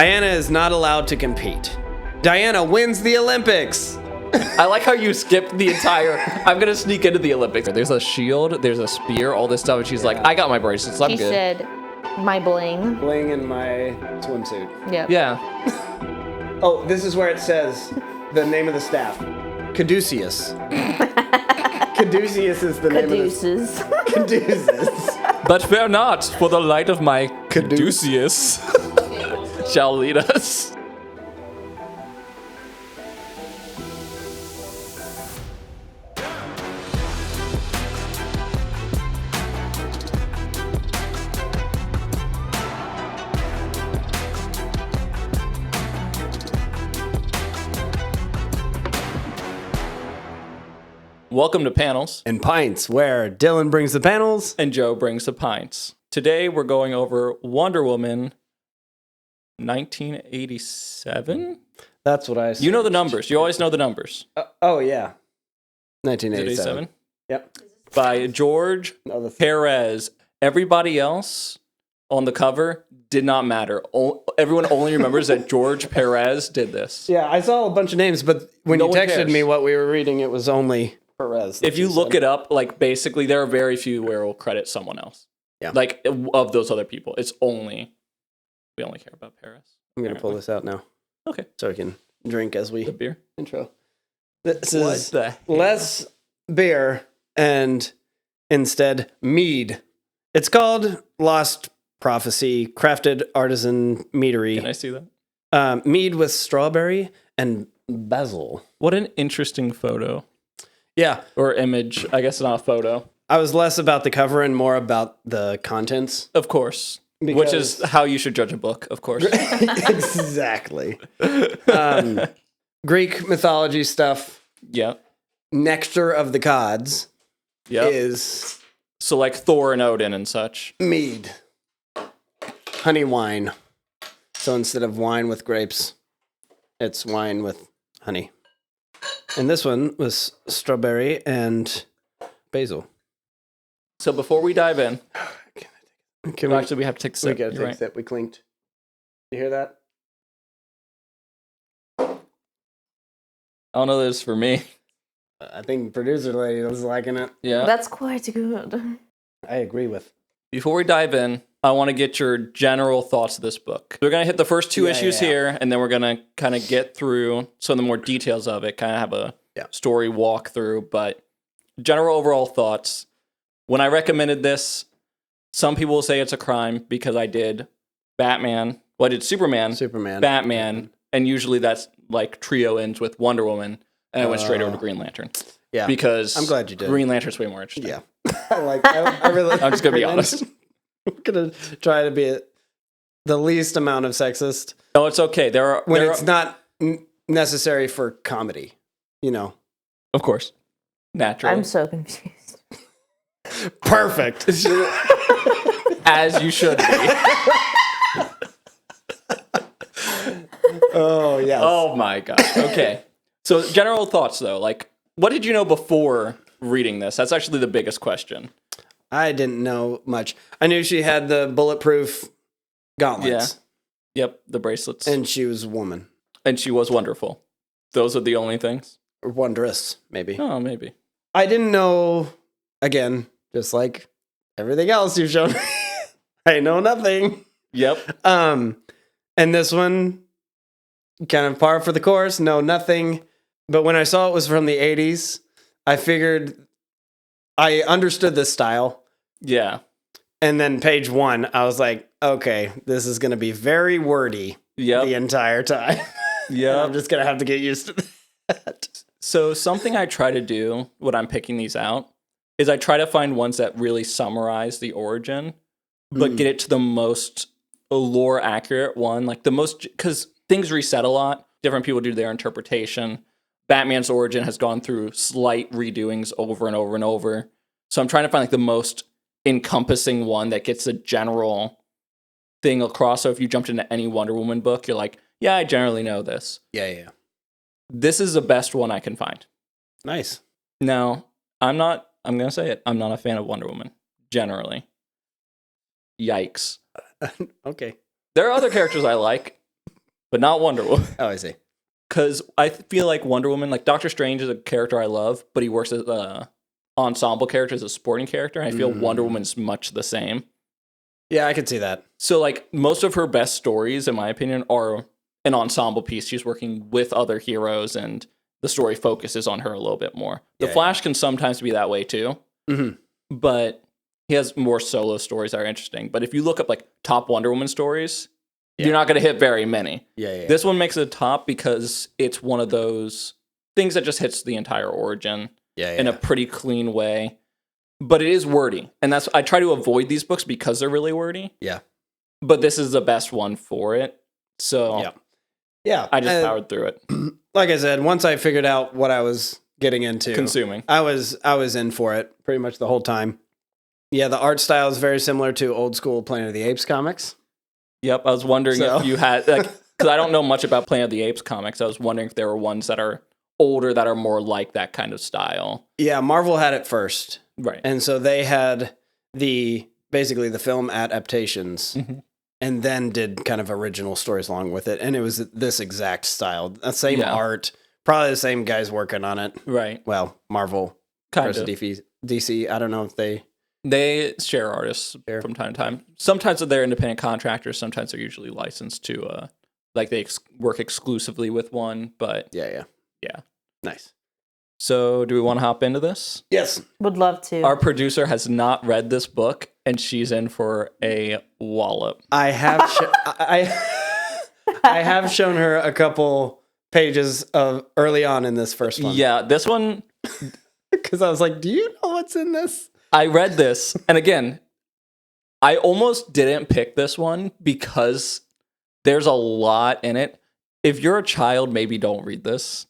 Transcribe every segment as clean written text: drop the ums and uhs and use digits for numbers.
Diana is not allowed to compete. Diana wins the Olympics. I like how you skipped the entire, I'm going to sneak into the Olympics. There's a shield, there's a spear, all this stuff. And she's like, I got my bracelets, I'm She good. said, my bling. Bling in my swimsuit. Yep. Yeah. Oh, this is where it says the name of the staff. Caduceus. Caduceus is the name of the Caduceus. Caduceus. But fear not, for the light of my Caduceus shall lead us. Welcome to Panels And Pints, where Dylan brings the panels. and Joe brings the pints. Today we're going over Wonder Woman 1987? That's what I said. You know the numbers. You always know the numbers. Oh, yeah. Is it 1987. 87? Yep. By George No, Perez. Everybody else on the cover did not matter. Everyone only remembers that George Perez did this. Yeah, I saw a bunch of names, but when No you one texted cares. me what we were reading, it was only Perez. If you look it up, like basically there are very few where we'll credit someone else. Yeah. Like of those other people. We only care about Perez. I'm going to pull this out now Okay. so I can drink as we The beer. intro. This What is the hell? less beer and instead mead. It's called Lost Prophecy, crafted artisan meadery. Can I see that? Mead with strawberry and basil. What an interesting photo. Yeah, Or image. I guess not a photo. I was less about the cover and more about the contents. Of course. Which Because- is how you should judge a book, of course. Exactly. Greek mythology stuff. Yeah. Nectar of the gods Yeah. is So like Thor and Odin and such. mead. Honey wine. So instead of wine with grapes, it's wine with honey. And this one was strawberry and basil. So before we dive in, Can well, actually we have to take the we sip. gotta You're take right. that. We clinked. You hear that? I don't know this for me. I think producer lady was liking it. Yeah. That's quite good. I agree with. Before we dive in, I want to get your general thoughts of this book. We're going to hit the first two issues here, and then we're going to kind of get through some of the more details of it, kind of have a story walkthrough, but general overall thoughts. When I recommended this, some people will say it's a crime because I did Batman, well, I did Superman, Batman, and usually that's like trio ends with Wonder Woman, and I went straight over to Green Lantern. Yeah. Because I'm glad you did. Green Lantern's way more interesting. Yeah. I really I'm just going to be honest. I'm gonna try to be the least amount of sexist No, it's okay. when it's not necessary for comedy. You know, of course, naturally. I'm so confused. perfect. As you should be. Oh yes. Oh my god. Okay. So general thoughts though, like what did you know before reading this? That's actually the biggest question. I didn't know much. I knew she had the bulletproof gauntlets. Yep, the bracelets. And she was a woman. And she was wonderful. Those are the only things? Or wondrous, maybe. Oh, maybe. I didn't know, again, just like everything else you've shown me. I know nothing. Yep. And this one, kind of par for the course, know nothing. But when I saw it was from the 80s, I figured I understood the style. Yeah. And then page one, I was like, okay, this is going to be very wordy the entire time. Yeah. I'm just going to have to get used to that. So something I try to do when I'm picking these out is I try to find ones that really summarize the origin, but get it to the most lore accurate one. Like the most, because things reset a lot. Different people do their interpretation. Batman's origin has gone through slight redoings over and over and over. So I'm trying to find like the most encompassing one that gets the general thing across. So if you jumped into any Wonder Woman book, you're like, yeah, I generally know this. Yeah. This is the best one I can find. Nice. Now, I'm going to say it, I'm not a fan of Wonder Woman, generally. Yikes. Okay. There are other characters I like, but not Wonder Woman. Oh, I see. Because I feel like Wonder Woman, like Doctor Strange is a character I love, but he works as a ensemble character, as a supporting character. I feel Wonder Woman's much the same. Yeah, I could see that. So like most of her best stories, in my opinion, are an ensemble piece. She's working with other heroes and the story focuses on her a little bit more. The Flash can sometimes be that way too, but he has more solo stories that are interesting. But if you look up like top Wonder Woman stories, you're not going to hit very many. Yeah. This one makes it top because it's one of those things that just hits the entire origin in a pretty clean way. But it is wordy. And I try to avoid these books because they're really wordy. Yeah. But this is the best one for it. So yeah. I just powered through it. Like I said, once I figured out what I was getting into, Consuming. I was in for it pretty much the whole time. Yeah, the art style is very similar to old school Planet of the Apes comics. Yep, I was wondering if you had, like, because I don't know much about Planet of the Apes comics. I was wondering if there were ones that are older that are more like that kind of style. Yeah, Marvel had it first. Right. And so they had basically the film adaptations and then did kind of original stories along with it. And it was this exact style, the same art, probably the same guys working on it. Right. Well, Marvel versus DC. I don't know if they share artists from time to time. Sometimes they're independent contractors. Sometimes they're usually licensed to, like they work exclusively with one. But yeah. Nice. So do we want to hop into this? Yes. Would love to. Our producer has not read this book, and she's in for a wallop. I have I have shown her a couple pages of early on in this first one. Yeah, this one, because I was like, do you know what's in this? I read this, and again, I almost didn't pick this one because there's a lot in it. If you're a child, maybe don't read this.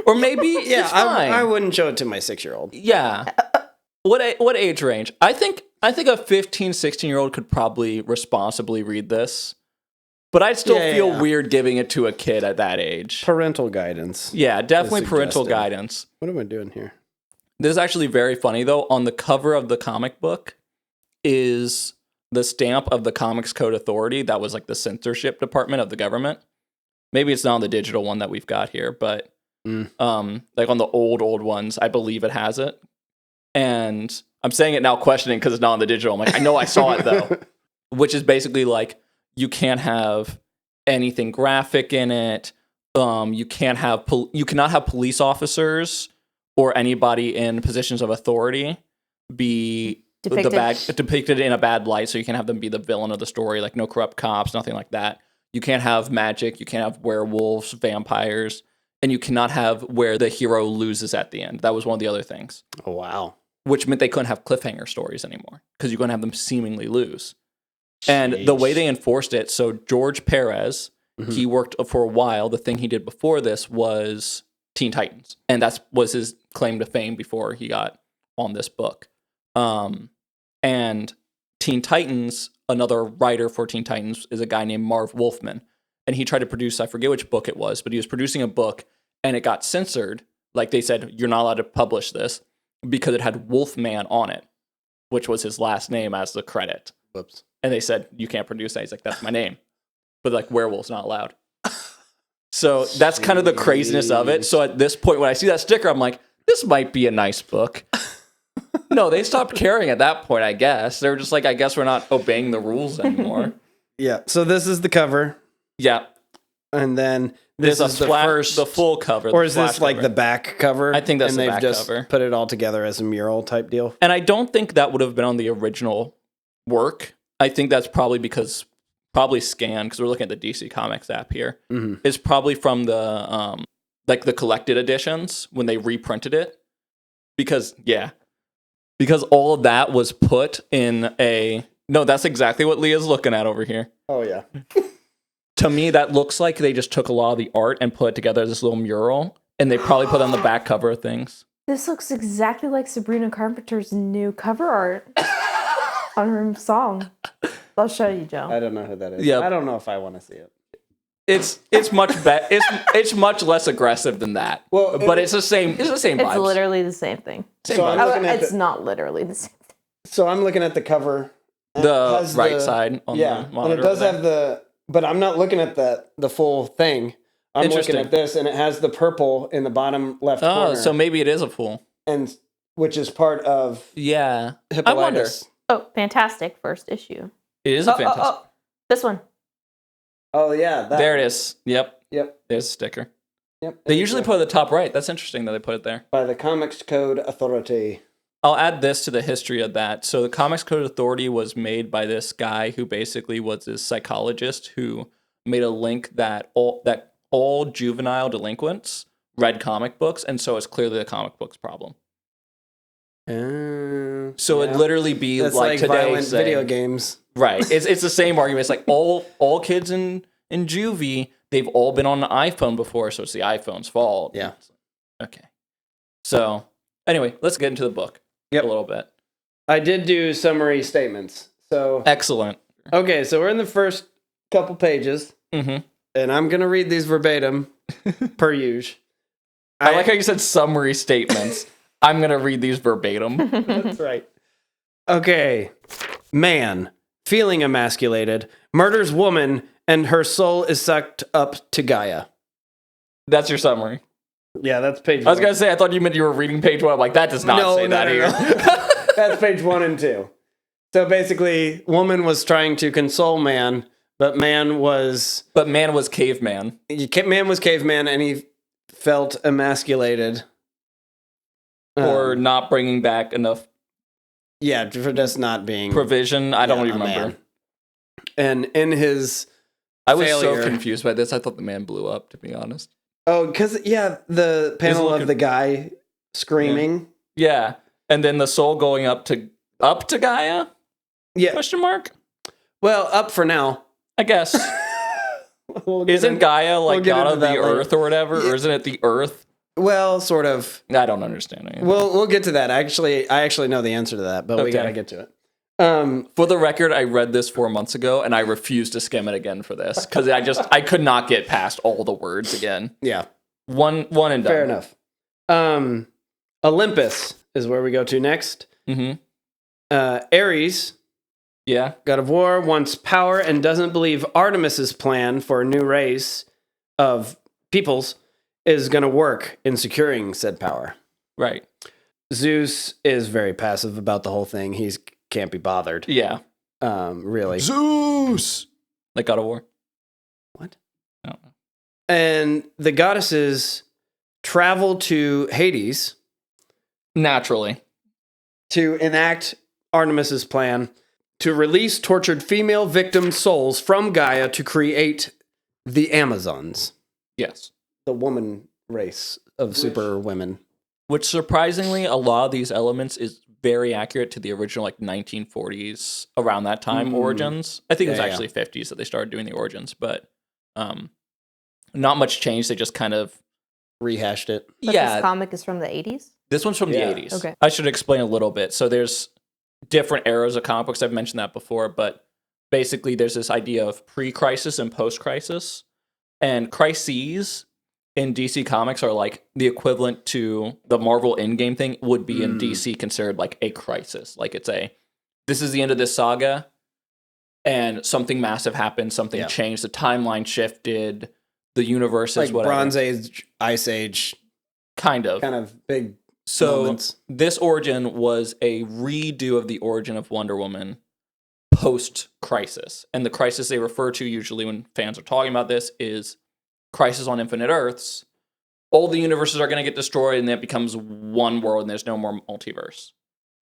Or maybe it's fine. I wouldn't show it to my 6-year-old. Yeah. What age range? I think a 15, 16-year-old could probably responsibly read this. But I'd still feel weird giving it to a kid at that age. Parental guidance. Yeah, definitely parental guidance. What am I doing here? This is actually very funny, though. On the cover of the comic book is the stamp of the Comics Code Authority. That was like the censorship department of the government. Maybe it's not on the digital one that we've got here, but like on the old ones, I believe it has it. And I'm saying it now questioning because it's not on the digital. I'm like, I know I saw it, though. Which is basically like, you can't have anything graphic in it. You cannot have police officers or anybody in positions of authority be depicted in a bad light, so you can have them be the villain of the story, like no corrupt cops, nothing like that. You can't have magic, you can't have werewolves, vampires, and you cannot have where the hero loses at the end. That was one of the other things. Oh, wow. Which meant they couldn't have cliffhanger stories anymore, because you couldn't have them seemingly lose. And the way they enforced it, so George Perez, he worked for a while. The thing he did before this was Teen Titans. And that was his claim to fame before he got on this book. And Teen Titans, another writer for Teen Titans is a guy named Marv Wolfman. And he tried to produce, I forget which book it was, but he was producing a book and it got censored. Like they said, you're not allowed to publish this because it had Wolfman on it, which was his last name as the credit. Whoops. And they said, you can't produce that. He's like, that's my name. But like, werewolf's not allowed. So that's kind of the craziness of it. So at this point, when I see that sticker, I'm like, this might be a nice book. No, they stopped caring at that point, I guess. They were just like, I guess we're not obeying the rules anymore. Yeah. So this is the cover. Yeah. And then this is the full cover. Or is this like the back cover? I think that's the back just cover. Put it all together as a mural type deal. And I don't think that would have been on the original work. I think that's probably scanned, because we're looking at the DC Comics app here. It's probably from the like the collected editions when they reprinted it. Because all of that was put in no, that's exactly what Leah's looking at over here. Oh yeah. To me, that looks like they just took a lot of the art and put it together as this little mural, and they probably put it on the back cover of things. This looks exactly like Sabrina Carpenter's new cover art on her song. I'll show you, Joe. I don't know who that is. Yep. I don't know if I want to see it. It's much better. It's much less aggressive than that. Well, but it's the same. It's the same. It's vibes. literally the same thing. It's not literally the same thing. So I'm looking at the cover. The right side on the monitor. And it does have the but I'm not looking at the full thing. I'm looking Interesting. at this, and it has the purple in the bottom left Oh, corner. so maybe it is a pool. And which is part of Yeah. Hippolytus. I wonder. Oh, fantastic first issue. It is a fantastic. Oh, this one. Oh yeah, that. There it is. Yep. Yep. There's a sticker. Yep. They usually put it at the top right. That's interesting that they put it there. by the Comics Code Authority. I'll add this to the history of that. So the Comics Code Authority was made by this guy who basically was this psychologist who made a link that all juvenile delinquents read comic books, and so it's clearly the comic books problem. So it'd literally be That's like today violent saying, video games. right? It's the same argument. It's like all kids in juvie, they've all been on an iPhone before, so it's the iPhone's fault. Yeah. Okay. So anyway, let's get into the book a little bit. I did do summary statements. So Excellent. okay, so we're in the first couple pages, Mm-hmm. and I'm gonna read these verbatim, per usual. I like how you said summary statements. I'm going to read these verbatim. That's right. Okay. Man, feeling emasculated, murders woman, and her soul is sucked up to Gaia. That's your summary. Yeah, that's page I was one. going to say, I thought you meant you were reading page 1. I'm like, that does not say that here. That's page 1 and 2. So basically, woman was trying to console man, but man was But man was caveman. caveman, and he felt emasculated. Or not bringing back enough Yeah, for just not being provision. I don't a remember. man. And in his I was failure- so confused by this. I thought the man blew up, to be honest. because the panel looking- of the guy screaming. Yeah. And then the soul going up to Gaia? Yeah. Question mark? Well, up for now. I guess. We'll get Isn't in- Gaia like we'll get god into of the that later. earth or whatever? Or isn't it the earth? Well, sort of. I don't understand it. We'll get to that. I actually know the answer to that, but we Okay. gotta get to it. For the record, I read this 4 months ago, and I refused to skim it again for this because I could not get past all the words again. Yeah, One and done. fair enough. Olympus is where we go to next. Mm-hmm. Ares, Yeah. god of war, wants power and doesn't believe Artemis's plan for a new race of peoples is going to work in securing said power. Right. Zeus is very passive about the whole thing. He's can't be bothered. Yeah. Really. Zeus. Like God of War. What? I don't know. And the goddesses travel to Hades Naturally. to enact Artemis's plan to release tortured female victim souls from Gaia to create the Amazons, Yes. the woman race of super women. Which surprisingly, a lot of these elements is very accurate to the original like 1940s around that time origins. I think it was Yeah, actually 50s that they started doing the origins, but not much change. They just kind of Rehashed it. But this comic is from the 80s? This one's from Yeah. the 80s. Okay. I should explain a little bit. So there's different eras of comic books. I've mentioned that before, but basically there's this idea of pre-crisis and post-crisis. And crises in DC Comics are like the equivalent to the Marvel Endgame thing would be in DC considered like a crisis. Like this is the end of this saga and something massive happened, something changed, the timeline shifted, the universe is Like whatever. Bronze Age, Ice Age, Kind of. big So moments. this origin was a redo of the origin of Wonder Woman post-crisis. And the crisis they refer to usually when fans are talking about this is Crisis on Infinite Earths. All the universes are going to get destroyed and then it becomes one world and there's no more multiverse.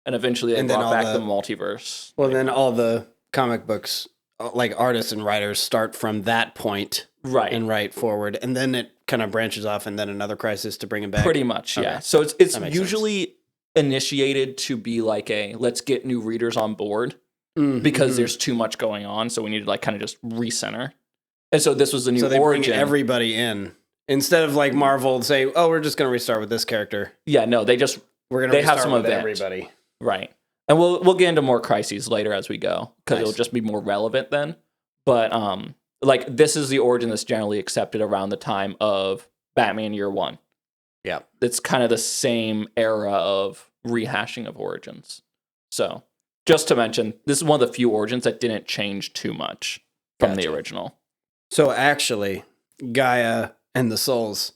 And eventually they And then brought all back the multiverse. Well, then all the comic books, like artists and writers, start from that point Right. and write forward, and then it kind of branches off, and then another crisis to bring it back. Pretty much, yeah. Okay. So it's That makes usually initiated to be like let's get new readers on board. Because there's too much going on, so we need to like kind of just recenter. And so this was the new so they origin. bring everybody in instead of like Marvel say, "Oh, we're just going to restart with this character." Yeah, no, they just We're going to They have restart some with event. everybody. right. And we'll get into more crises later as we go because Nice. it'll just be more relevant then. But like this is the origin that's generally accepted around the time of Batman Year One. Yeah, It's kind of the same era of rehashing of origins. So just to mention, this is one of the few origins that didn't change too much from the Gotcha. original. So actually, Gaia and the souls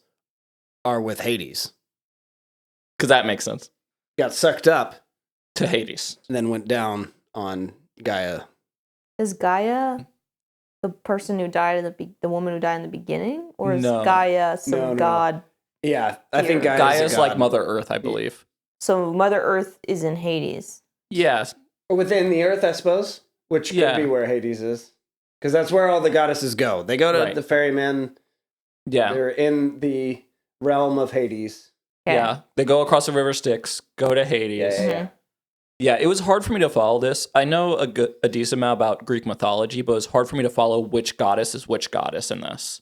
are with Hades. Because that makes sense. Got sucked up To Hades. and then went down on Gaia. Is Gaia the person who died the woman who died in the beginning, or is No. Gaia some No. god? Yeah, I think Here. Gaia's like god. Mother Earth, I believe. So Mother Earth is in Hades. Yeah. Within the earth, I suppose, which could Yeah. be where Hades is. Because that's where all the goddesses go. They go to Right. the ferrymen. Yeah. They're in the realm of Hades. Okay. Yeah. They go across the river Styx, go to Hades. Yeah. Yeah, it was hard for me to follow this. I know a decent amount about Greek mythology, but it was hard for me to follow which goddess is which goddess in this.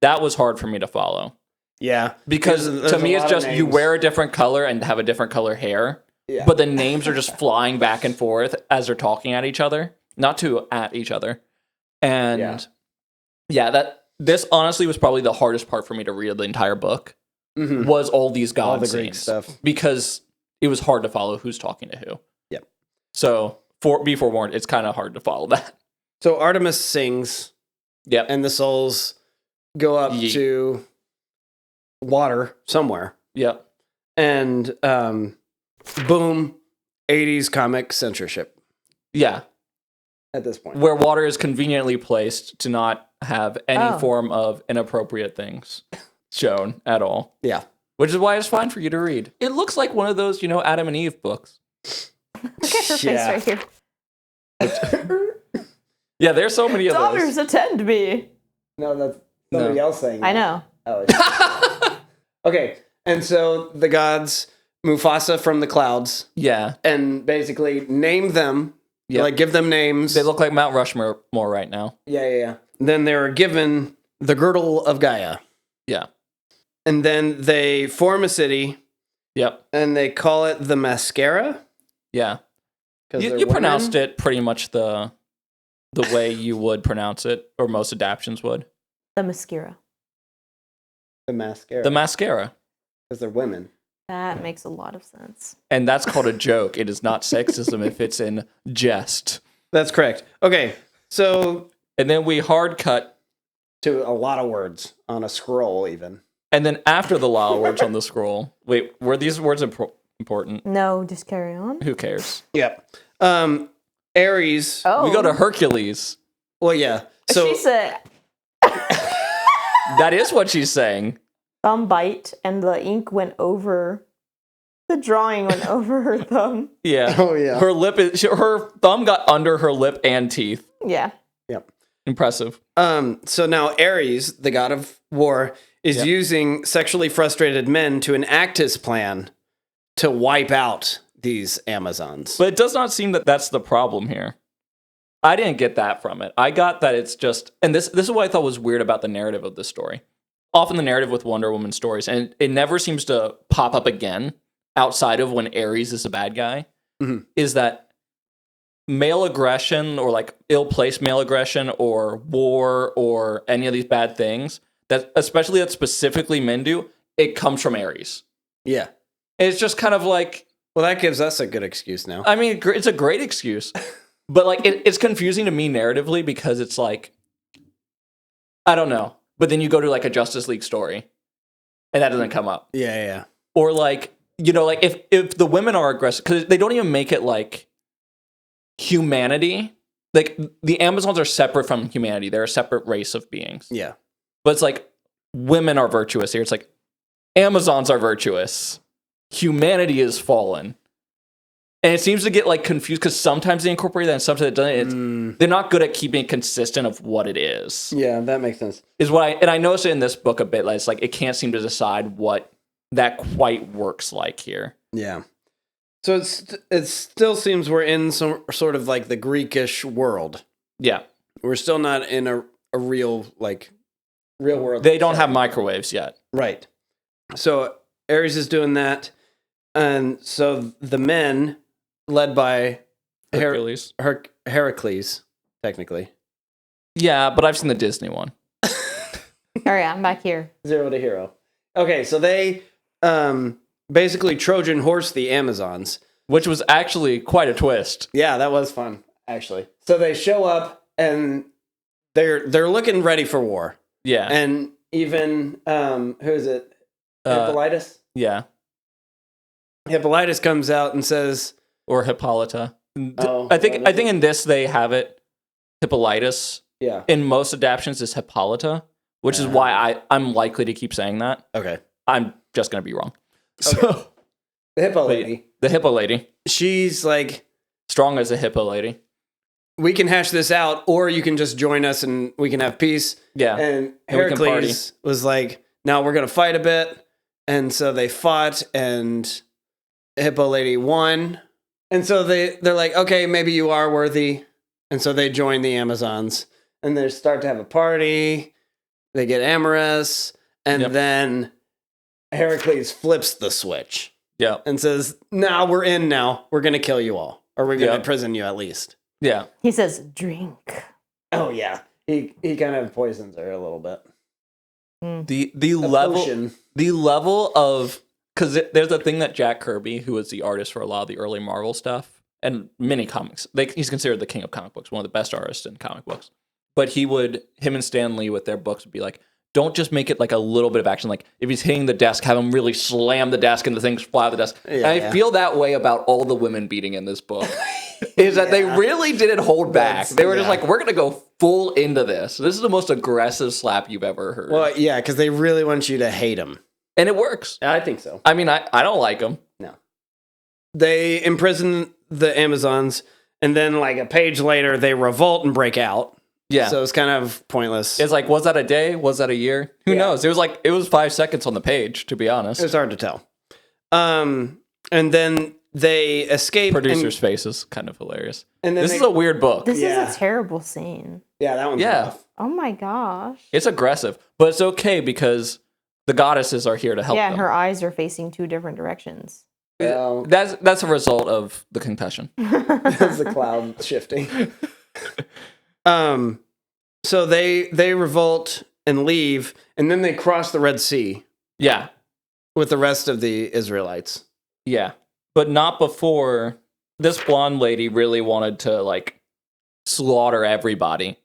That was hard for me to follow. Yeah. Because There's to a me, it's lot of just you names. wear a different color and have a different color hair. Yeah. But the names are just flying back and forth as they're talking at each other. Not to at each other. And this honestly was probably the hardest part for me to read the entire book. Mhm. Was all these god All the Greek scenes. stuff. Because it was hard to follow who's talking to who. Yep. So, be forewarned, it's kind of hard to follow that. So Artemis sings, Yep. and the souls go up Yeet. to water somewhere. Yep. And boom, 80s comic censorship Yeah. at this point. Where water is conveniently placed to not have any Oh. form of inappropriate things shown at all. Yeah. Which is why it's fine for you to read. It looks like one of those, Adam and Eve books. Look at her Yeah. face right here. Yeah, there's so many of Daughters, those. attend me. No, that's somebody else saying I that. know. Oh, yeah. Okay, and so the gods, Mufasa from the clouds, Yeah. and basically name them, Yep. like give them names. They look like Mount Rushmore more right now. Yeah. Then they're given the girdle of Gaia. Yeah. And then they form a city, Yep. and they call it the Themyscira. Yeah. 'Cause You they're pronounced women. it pretty much the way you would pronounce it, or most adaptions would. Themyscira. The mascara. The mascara. Because they're women. That makes a lot of sense. And that's called a joke. It is not sexism if it's in jest. That's correct. Okay, so And then we hard cut. to a lot of words on a scroll, even. And then after the law words on the scroll. Wait, were these words important? No, just carry on. Who cares? Yep. Aries. Oh, We go to Hercules. Well, yeah. So she said That is what she's saying. thumb bite, and the ink went over. The drawing went over her thumb. Yeah. Oh, yeah. Her lip is her thumb got under her lip and teeth. Yeah. Yep. Impressive. So now Ares, the god of war, is Yep. using sexually frustrated men to enact his plan to wipe out these Amazons. But it does not seem that that's the problem here. I didn't get that from it. I got that it's just, and this is what I thought was weird about the narrative of this story. Often the narrative with Wonder Woman stories, and it never seems to pop up again outside of when Ares is a bad guy, Mhm. is that male aggression or like ill-placed male aggression or war or any of these bad things, that especially that specifically men do, it comes from Ares. Yeah. It's just kind of like, Well, that gives us a good excuse now. I mean, it's a great excuse, but like it's confusing to me narratively because it's like, I don't know. But then you go to like a Justice League story, and that doesn't come up. Yeah. Or like like if the women are aggressive, because they don't even make it like humanity. Like the Amazons are separate from humanity; they're a separate race of beings. Yeah. But it's like women are virtuous here. It's like Amazons are virtuous. Humanity is fallen. And it seems to get like confused because sometimes they incorporate that and sometimes it doesn't. They're not good at keeping it consistent of what it is. Yeah, that makes sense. Is what I noticed it in this book a bit. Like it's like it can't seem to decide what that quite works like here. Yeah. So it still seems we're in some sort of like the Greekish world. Yeah. We're still not in a real world. They don't have microwaves yet. Right. So Ares is doing that. And so the men, led by Hercules. Heracles, technically. Yeah, but I've seen the Disney one. Carry on, back here. 0 to hero. Okay, so they basically Trojan horse the Amazons. Which was actually quite a twist. Yeah, that was fun, actually. So they show up and they're looking ready for war. Yeah. And even who is it? Hippolytus? Yeah. Hippolytus comes out and says, Or Hippolyta. Oh, I think in this they have it Hippolytus. yeah. In most adaptions is Hippolyta, which is why I'm likely to keep saying that. Okay. I'm just gonna be wrong. Okay. So The Hippo lady. the hippo lady. She's like, Strong as a hippo lady. we can hash this out, or you can just join us and we can have peace. Yeah. And And we can Heracles was like, no, we're going to fight a bit. And so they fought, and Hippo Lady won. And so they're like, okay, maybe you are worthy. And so they join the Amazons, and they start to have a party. They get amorous. And then Heracles flips the switch Yeah. and says, now we're in now. We're going to kill you all, or we're going to imprison you at least. Yeah. He says, drink. Oh, yeah. He kind of poisons her a little bit. The A level potion. the level of because there's a thing that Jack Kirby, who was the artist for a lot of the early Marvel stuff and many comics, he's considered the king of comic books, one of the best artists in comic books. But him and Stan Lee with their books would be like, don't just make it like a little bit of action. Like if he's hitting the desk, have him really slam the desk and the things fly off the desk. And I feel that way about all the women beating in this book. Is that they really didn't hold back. They were just like, we're going to go full into this. This is the most aggressive slap you've ever heard. Well, yeah, because they really want you to hate him. And it works. I think so. I mean, I don't like him. No. They imprison the Amazons, and then like a page later, they revolt and break out. Yeah. So it's kind of pointless. It's like, was that a day? Was that a year? Who knows? It was 5 seconds on the page, to be honest. It's hard to tell. And then they escape. Producer's face is kind of hilarious. And then this is a weird book. This is a terrible scene. Yeah, that one's rough. Oh my gosh. It's aggressive, but it's okay because the goddesses are here to help Yeah, them. her eyes are facing 2 different directions. Well, That's a result of the concussion. that's the cloud shifting. So they revolt and leave, and then they cross the Red Sea Yeah. with the rest of the Israelites. Yeah. But not before this blonde lady really wanted to like slaughter everybody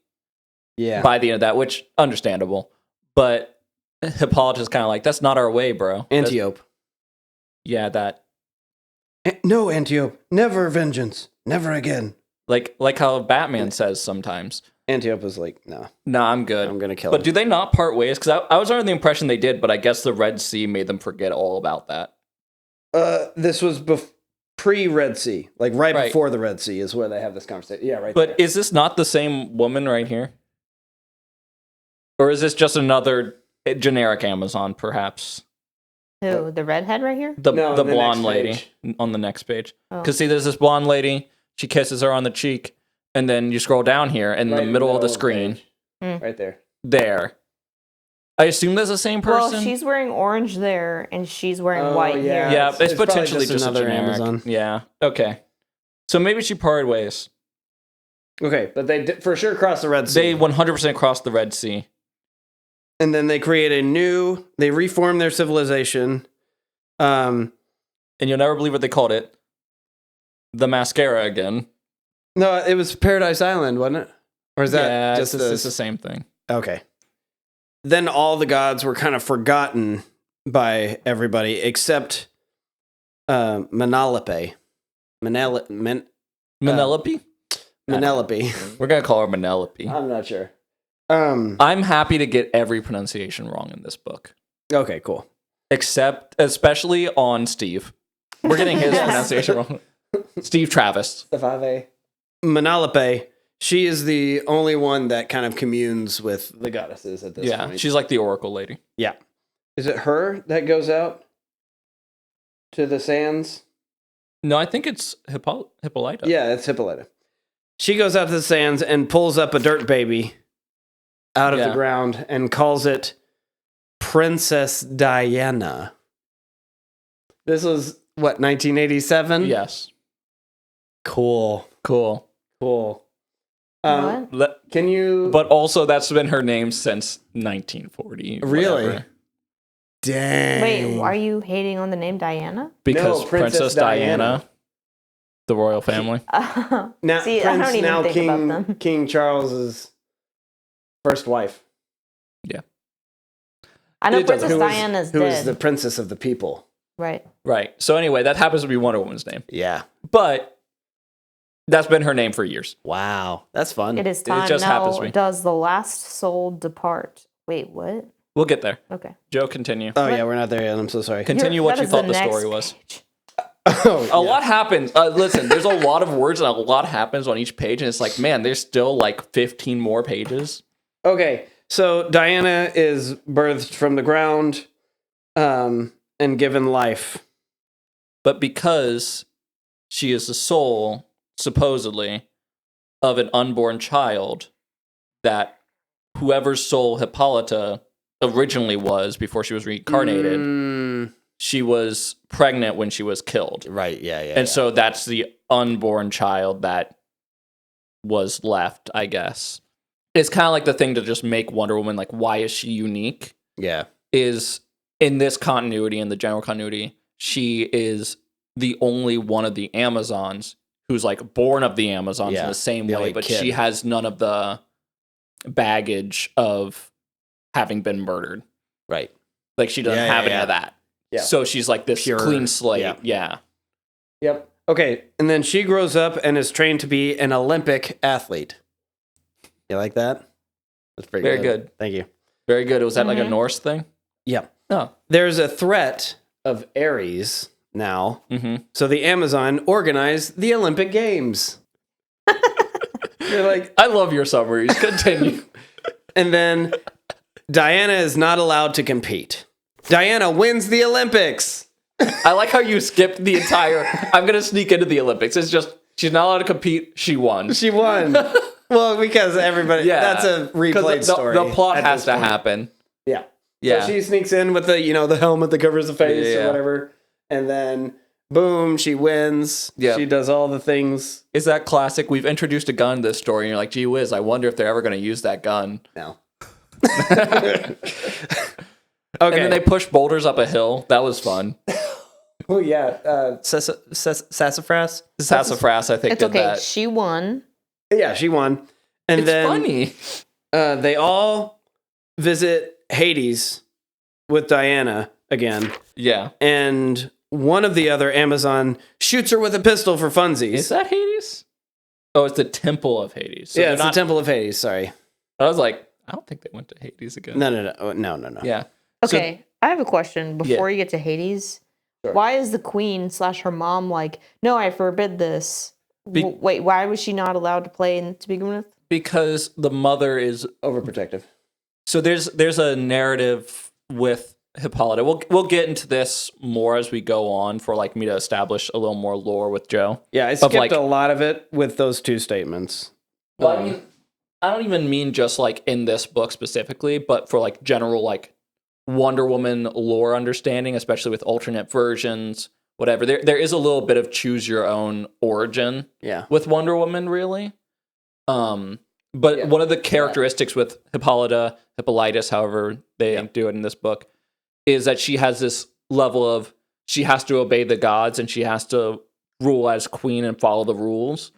Yeah. by the end of that, which understandable. But Hippolytus is kind of like, that's not our way, bro. Antiope. Yeah, that No, Antiope. Never vengeance. Never again. like how Batman says sometimes. Antiope was like, no, Nah, I'm good. I'm going to kill But him. do they not part ways? Because I was under the impression they did, but I guess the Red Sea made them forget all about that. This was pre-Red Sea. Like right Right. before the Red Sea is where they have this conversation. Yeah, right But there. is this not the same woman right here? Or is this just another generic Amazon, perhaps? Who? The redhead right here? The No, the the blonde next lady page. on the next page. Oh. Because see, there's this blonde lady. She kisses her on the cheek, and then you scroll down here in Right the middle of the screen. page. Mm. Right there. There. I assume that's the same person. Well, she's wearing orange there, and she's wearing Oh, white yeah. here. Yeah, It's it's probably potentially just just another a generic. Amazon. Yeah. Okay. So maybe she parted ways. Okay, but they did for sure crossed the Red Sea. They 100% crossed the Red Sea. And then they create they reform their civilization. And you'll never believe what they called it. The Themyscira again. No, it was Paradise Island, wasn't it? Or is that Yeah, just it's the same thing. Okay. Then all the gods were kind of forgotten by everybody except Menelope. Menelope? Menelope. We're going to call her Menelope. I'm not sure. I'm happy to get every pronunciation wrong in this book. Okay, cool. Especially on Steve. We're getting his pronunciation wrong. Steve Travis. Menelope, she is the only one that kind of communes with the goddesses at this Yeah, point. she's like the Oracle lady. Yeah. Is it her that goes out to the sands? No, I think it's Hippolyta. Yeah, it's Hippolyta. She goes out to the sands and pulls up a dirt baby out of the ground and calls it Princess Diana. This was, what, 1987? Yes. Cool. Cool. What? Can you... But also, that's been her name since 1940. Really? whatever. Dang. Wait, are you hating on the name Diana? Because No, Princess Princess Diana, Diana. the royal family. Now, See, I don't even think about them. King Charles's first wife. Yeah. I know It doesn't- Princess Diana's Who dead. is the princess of the people. Right. Right. So anyway, that happens to be Wonder Woman's name. Yeah. But that's been her name for years. Wow. That's fun. It is time. just happens now, to be. does the last soul depart? Wait, what? We'll get there. Okay. Joe, continue. Oh, yeah, we're not there yet. I'm so sorry. Continue You're- what that you is thought the next story was. page. Oh, A lot happens. Listen, there's a lot of words and a lot happens on each page, and it's like, man, there's still like 15 more pages. Okay, so Diana is birthed from the ground and given life. But because she is the soul, supposedly, of an unborn child, that whoever's soul Hippolyta originally was before she was reincarnated, she was pregnant when she was killed. Right, yeah. And so that's the unborn child that was left, I guess. It's kind of like the thing to just make Wonder Woman, like, why is she unique? Yeah. Is in this continuity, in the general continuity, she is the only one of the Amazons who's like born of the Amazons in the same the way, only but kid. she has none of the baggage of having been murdered. Right. Like she doesn't have any of that. Yeah. So she's like this Pure. clean slate. Yeah. Yeah. Yep. Okay, and then she grows up and is trained to be an Olympic athlete. You like that? That's pretty Very good. Thank you. Very good. Was that like a Norse thing? Yep. Oh. There's a threat of Ares now. Mm-hmm. So the Amazon organized the Olympic Games. You're like, I love your summaries. Continue. and then Diana is not allowed to compete. Diana wins the Olympics. I like how you skipped the entire. I'm gonna sneak into the Olympics. It's just she's not allowed to compete. She won. She won. Well, because everybody. Yeah, that's a 'Cause replayed story. The plot at has this to point. happen. Yeah. Yeah. So she sneaks in with the the helmet that covers the face Yeah. or whatever, and then boom, she wins. Yeah. She does all the things. Is that classic? We've introduced a gun in this story, and you're like, gee whiz, I wonder if they're ever going to use that gun. No. And then they push boulders up a hill. That was fun. Oh yeah, sassafras. Sassafras, I think, It's did okay. that. She won. Yeah, she won. And It's then funny. they all visit Hades with Diana again, Yeah. and one of the other Amazon shoots her with a pistol for funsies. Is that Hades? Oh, it's the Temple of Hades. So yeah, they're it's not, the Temple of Hades. Sorry. I was like, I don't think they went to Hades again. No. Yeah. So- Okay, I have a question before you get to Hades. Sure. Why is the queen / her mom like, no, I forbid this? Wait, why was she not allowed to play to begin with? because the mother is Overprotective. so there's a narrative with Hippolyta. We'll get into this more as we go on for like me to establish a little more lore with Joe. Yeah, I skipped like- a lot of it with those two statements. Well, I mean, I don't even mean just like in this book specifically, but for like general like Wonder Woman lore understanding, especially with alternate versions, whatever. There is a little bit of choose your own origin Yeah. with Wonder Woman, really. But Yeah. one of the characteristics with Hippolytus, however they do it in this book, is that she has this level of she has to obey the gods and she has to rule as queen and follow the rules.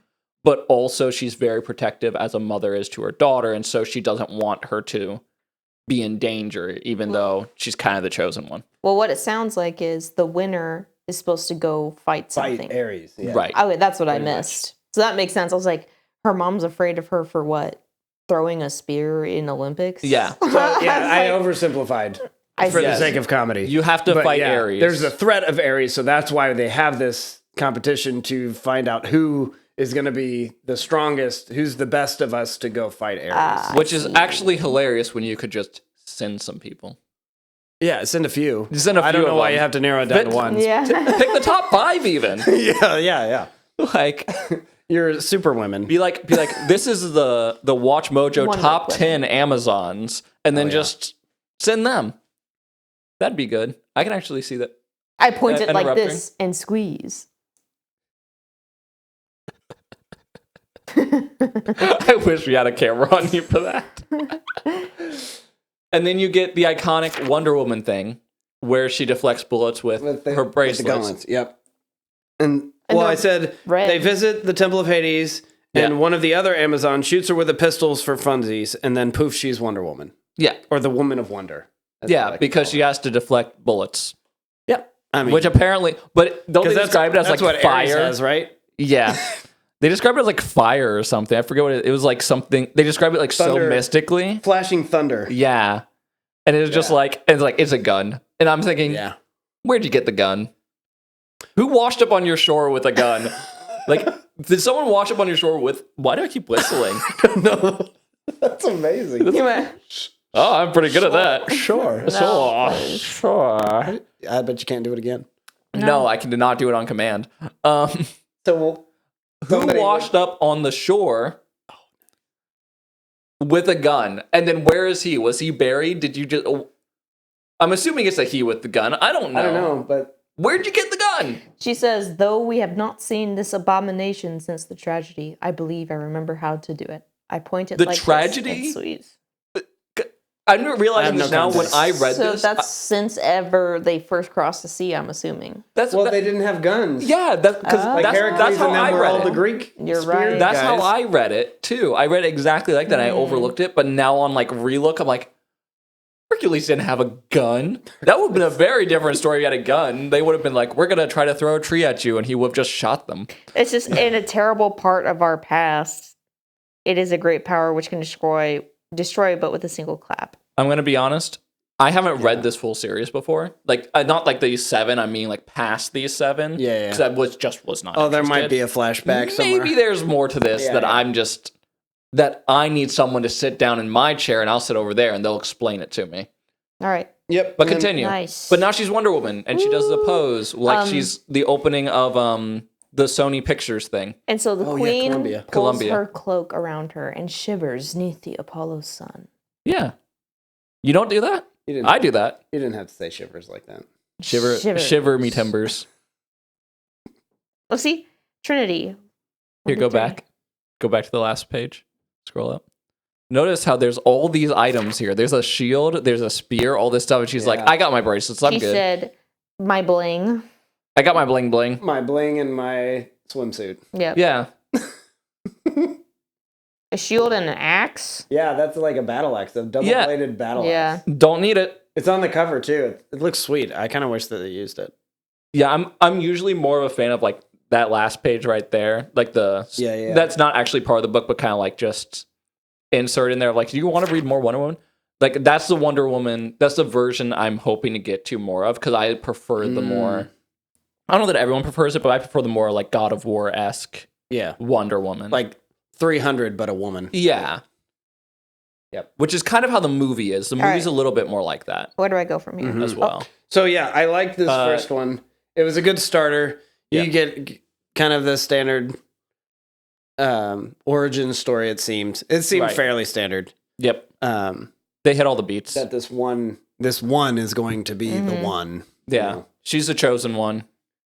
But also she's very protective as a mother is to her daughter, and so she doesn't want her to be in danger, even though she's kind of the chosen one. Well, what it sounds like is the winner is supposed to go fight something. Fight Ares. Yeah. Right. Oh, that's what I Pretty much. missed. So that makes sense. I was like, her mom's afraid of her for what? Throwing a spear in Olympics? Yeah. So, yeah, I was oversimplified I for the Yes. sake of comedy. You have to But fight yeah, Ares. There's a threat of Ares, so that's why they have this competition to find out who is going to be the strongest, who's the best of us to go fight Ares. which is actually hilarious when you could just send some people. Yeah, send a few. Send a I don't few know of why them. you have to narrow it down But- to one. Yeah. Pick the top 5 even. yeah. Like You're super women. be like this is the Watch Mojo Wonder top Woman. 10 Amazons, and then Oh, yeah. just send them. That'd be good. I can actually see that. I point it like interrupting. this and squeeze. I wish we had a camera on you for that. And then you get the iconic Wonder Woman thing where she deflects bullets with, her With the bracelets. gauntlets. Yep. And And well, they're I said red. they visit the Temple of Hades, And one of the other Amazons shoots her with the pistols for funsies, and then poof, she's Wonder Woman. Yeah. Or the Woman of Wonder. Because she has to deflect bullets. Yep. I mean, Which apparently, but don't they describe it as like what fire? Ares has, right? Yeah. They describe it as like fire or something. I forget what it was like something. They describe it like Thunder. so mystically. Flashing thunder. Yeah. And it's just like, it's a gun. And I'm thinking, where'd you get the gun? Who washed up on your shore with a gun? Like, did someone wash up on your shore with, why do I keep whistling? No. That's amazing. Oh, I'm pretty good at that. Sure. Sure. I bet you can't do it again. No, I cannot do it on command. So who washed up on the shore with a gun? And then where is he? Was he buried? Did you just... I'm assuming it's a he with the gun. I don't know, but... Where'd you get the gun? She says, though we have not seen this abomination since the tragedy, I believe I remember how to do it. I pointed the like tragedy? this, sweet. I'm not realizing this now when I read so this. So that's since ever they first crossed the sea, I'm assuming. They didn't have guns. Yeah, that's how I read it. The Greek You're right. That's how I read it, too. I read it exactly like that. I overlooked it, but now on like relook, I'm like, Hercules didn't have a gun. That would have been a very different story if he had a gun. They would have been like, we're going to try to throw a tree at you, and he would have just shot them. It's just in a terrible part of our past. It is a great power which can destroy, but with a single clap. I'm going to be honest. I haven't read this full series before. Like, not like these 7. I mean, like past these 7. Yeah. Because I was not. Oh, there might be a flashback somewhere. Maybe there's more to this I'm just that I need someone to sit down in my chair and I'll sit over there and they'll explain it to me. All right. Yep. But continue. Nice. But now she's Wonder Woman and she does the pose like she's the opening of the Sony Pictures thing. And so the queen pulls Columbia. her cloak around her and shivers neath the Apollo's sun. Yeah. You don't do that? I do that. You didn't have to say shivers like that. Shiver me timbers. Oh, see? Trinity. Here, go back. Go back to the last page. Scroll up. Notice how there's all these items here. There's a shield, there's a spear, all this stuff. And she's like, I got my bracelets. I'm good. She said, my bling. I got my bling bling. My bling and my swimsuit. Yep. Yeah. A shield and an axe? Yeah, that's like a battle axe. A double-bladed battle axe. Don't need it. It's on the cover, too. It looks sweet. I kind of wish that they used it. Yeah, I'm usually more of a fan of like that last page right there. Like that's not actually part of the book, but kind of like just insert in there. Like, do you want to read more Wonder Woman? Like, that's the Wonder Woman. That's the version I'm hoping to get to more of because I prefer the more. I don't know that everyone prefers it, but I prefer the more like God of War-esque Wonder Woman. Like 300, but a woman. Yeah. Yep. Which is kind of how the movie is. The movie's a little bit more like that. Where do I go from here? As well. So, yeah, I liked this first one. It was a good starter. You get kind of the standard origin story, it seemed. It seemed fairly standard. Yep. They hit all the beats. That this one is going to be the one. Yeah. You know? She's the chosen one.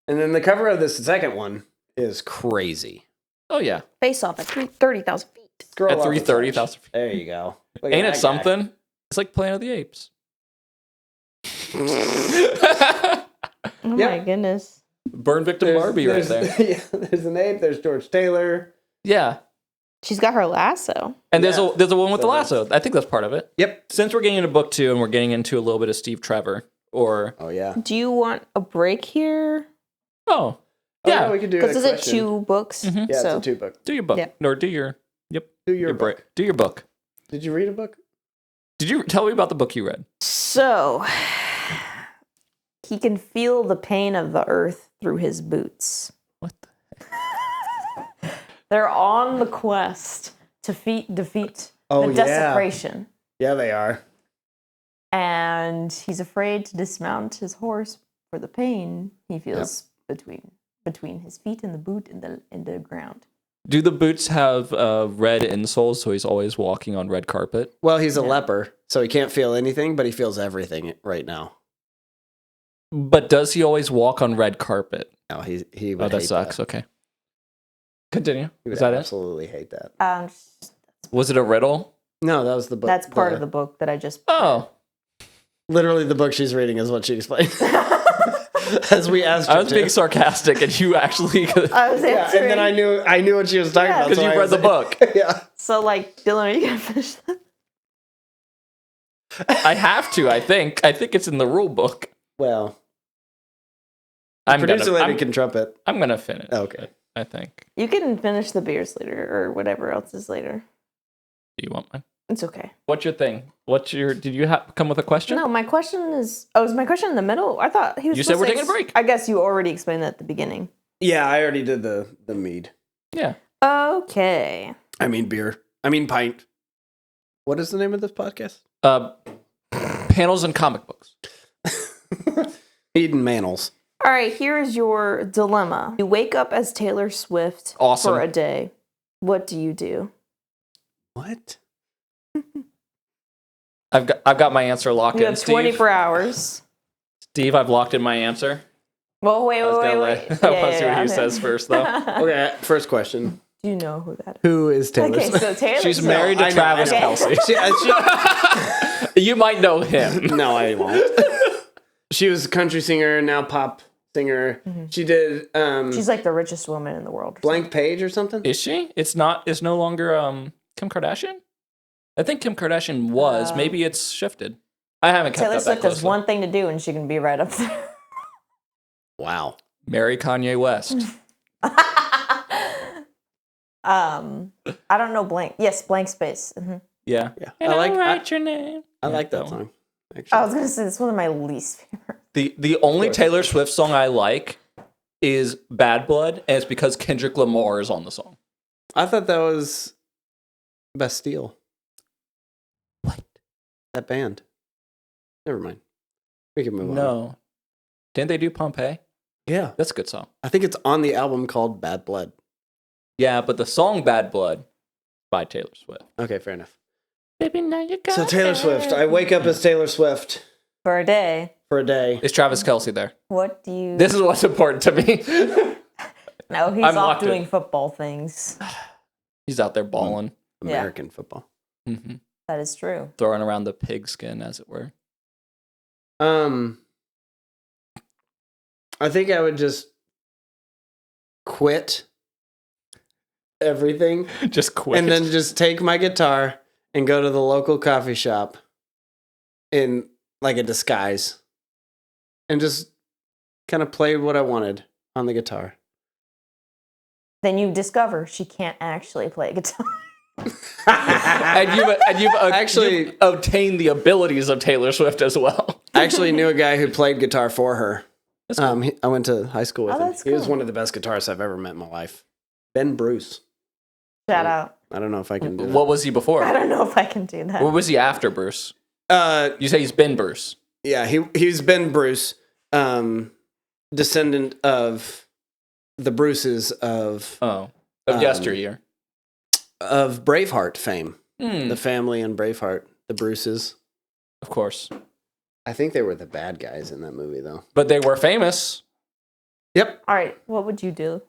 And then the cover of this second one is crazy. Oh, yeah. Face off at 330,000 feet. At 330,000 feet. There you go. Ain't it something? It's like Planet of the Apes. Oh my goodness. Burn victim Barbie right there. Yeah, there's an ape, there's George Taylor. Yeah. She's got her lasso. And there's a one with the lasso. I think that's part of it. Yep. Since we're getting into book 2 and we're getting into a little bit of Steve Trevor or Oh yeah. Do you want a break here? Oh. Yeah, we could do it. Because is it 2 books? Yeah, it's a 2 book. Do your book. Yeah. Or do your book. Do your book. Did you read a book? Did you tell me about the book you read? So he can feel the pain of the earth through his boots. What the heck? They're on the quest to defeat the desecration. Yeah, they are. And he's afraid to dismount his horse for the pain he feels between his feet and the boot in the ground. Do the boots have red insoles, so he's always walking on red carpet? Well, he's a leper, so he can't feel anything, but he feels everything right now. But does he always walk on red carpet? No, he would. Oh, that sucks. That. Okay. Continue. He would Is that absolutely hate that. Was it a riddle? No, that was the book. That's part of the book that I just... Oh. Literally the book she's reading is what she explained. as we asked her I was being sarcastic, and you actually I was Yeah, answering. and then I knew what she was talking about. because so you I read was the like- book. Yeah. So, like, Dylan, are you gonna finish that? I have to. I think it's in the rule book. Well, I'm producer lady I'm can trumpet. gonna finish. Okay. I think. You can finish the beers later or whatever else is later. Do you want mine? It's okay. What's your thing? Did you come with a question? No, my question is. Oh, is my question in the middle? I thought he was. You said supposed we're to taking a break. I guess you already explained that at the beginning. Yeah, I already did the mead. Yeah. Okay. I mean beer. I mean pint. What is the name of this podcast? Panels and comic books. Mead and Manels. All right. Here is your dilemma. You wake up as Taylor Swift Awesome. for a day. What do you do? What? I've got my answer locked You in. have Steve. 24 hours. Steve, I've locked in my answer. Well, wait. I want to see what he okay. says first, though. Okay, first question. Do you know who that is? Who is Taylor Okay, Swift? so Taylor She's Swift. married to I know, Travis I know. Kelce. She, You might know him. no, I won't. She was a country singer, now pop singer. She did She's like the richest woman in the world. Blank Page or something. Is she? It's no longer Kim Kardashian? I think Kim Kardashian was. Maybe it's shifted. I haven't kept Taylor up that Swift has closely. one thing to do, and she can be right up there. Wow. Marry Kanye West. I don't know blank. Yes, blank space. Yeah. Yeah. And I like write your name. I Yeah, like that one. song. I Actually. was gonna say this is one of my least favorite. The only Taylor Swift song I like is Bad Blood, and it's because Kendrick Lamar is on the song. I thought that was Bastille. What? That band. Never mind. We can move on. No. Didn't they do Pompeii? Yeah. That's a good song. I think it's on the album called Bad Blood. Yeah, but the song Bad Blood by Taylor Swift. Okay, fair enough. Baby, now you got So Taylor Swift. I wake up as Taylor Swift For a day, for a day. Is Travis Kelce there? what do you? This is what's important to me. No, he's I'm off locked in. doing football things. He's out there balling. American football. Mm-hmm. That is true. Throwing around the pigskin, as it were. I think I would just quit everything Just quit. and then just take my guitar and go to the local coffee shop in like a disguise and just kind of play what I wanted on the guitar. Then you discover she can't actually play guitar. and you've Actually- obtained the abilities of Taylor Swift as well. I actually knew a guy who played guitar for her. That's cool. I went to high school with Oh, him. that's He was cool. one of the best guitarists I've ever met in my life. Ben Bruce. Shout out. I don't know if I can do that. What was he I before? don't know if I can do that. What was he after Bruce? Uh, You say he's been Bruce. yeah, he's Ben Bruce, descendant of the Bruces of Oh, of yesteryear. Braveheart fame. Hmm, The family in Braveheart, the Bruces. of course. I think they were the bad guys in that movie, though. But they were famous. Yep. All right, what would you do?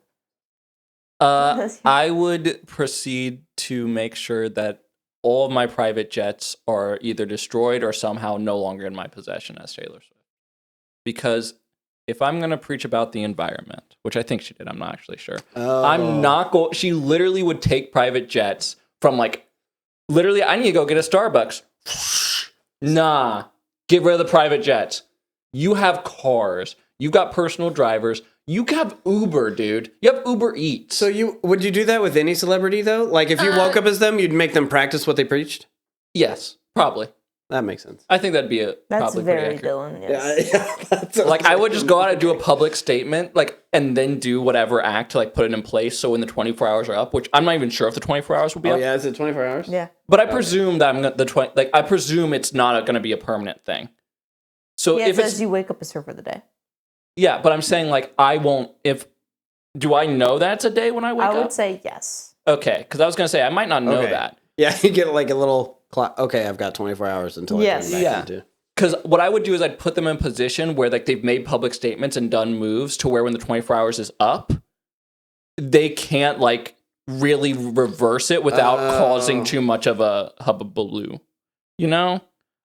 I would proceed to make sure that all of my private jets are either destroyed or somehow no longer in my possession as Taylor Swift. Because if I'm going to preach about the environment, which I think she did, I'm not actually sure. Oh. I'm not going. She literally would take private jets from literally, I need to go get a Starbucks. Nah, get rid of the private jets. You have cars. You've got personal drivers. You have Uber, dude. You have Uber Eats. So would you do that with any celebrity, though? Like, if you woke up as them, you'd make them practice what they preached? Yes, probably. That makes sense. I think that'd be That's probably pretty very accurate. Dylan. Yes. Yeah, that's I would just go out and do a public statement, and then do whatever act to put it in place. So when the 24 hours are up, which I'm not even sure if the 24 hours will be Oh, up. yeah, is it 24 hours? Yeah. But I presume that I presume it's not going to be a permanent thing. So Yeah, it if it's says you wake up as her for the day. yeah, but I'm saying I won't. Do I know that's a day when I wake I up? would say yes. Okay, because I was going to say I might not know Okay. that. Yeah, you get like a little clock. Okay, I've got 24 hours until Yes. I turn back into. Because what I would do is I'd put them in position where they've made public statements and done moves to where when the 24 hours is up, they can't really reverse it without causing too much of a hubbubaloo. You know,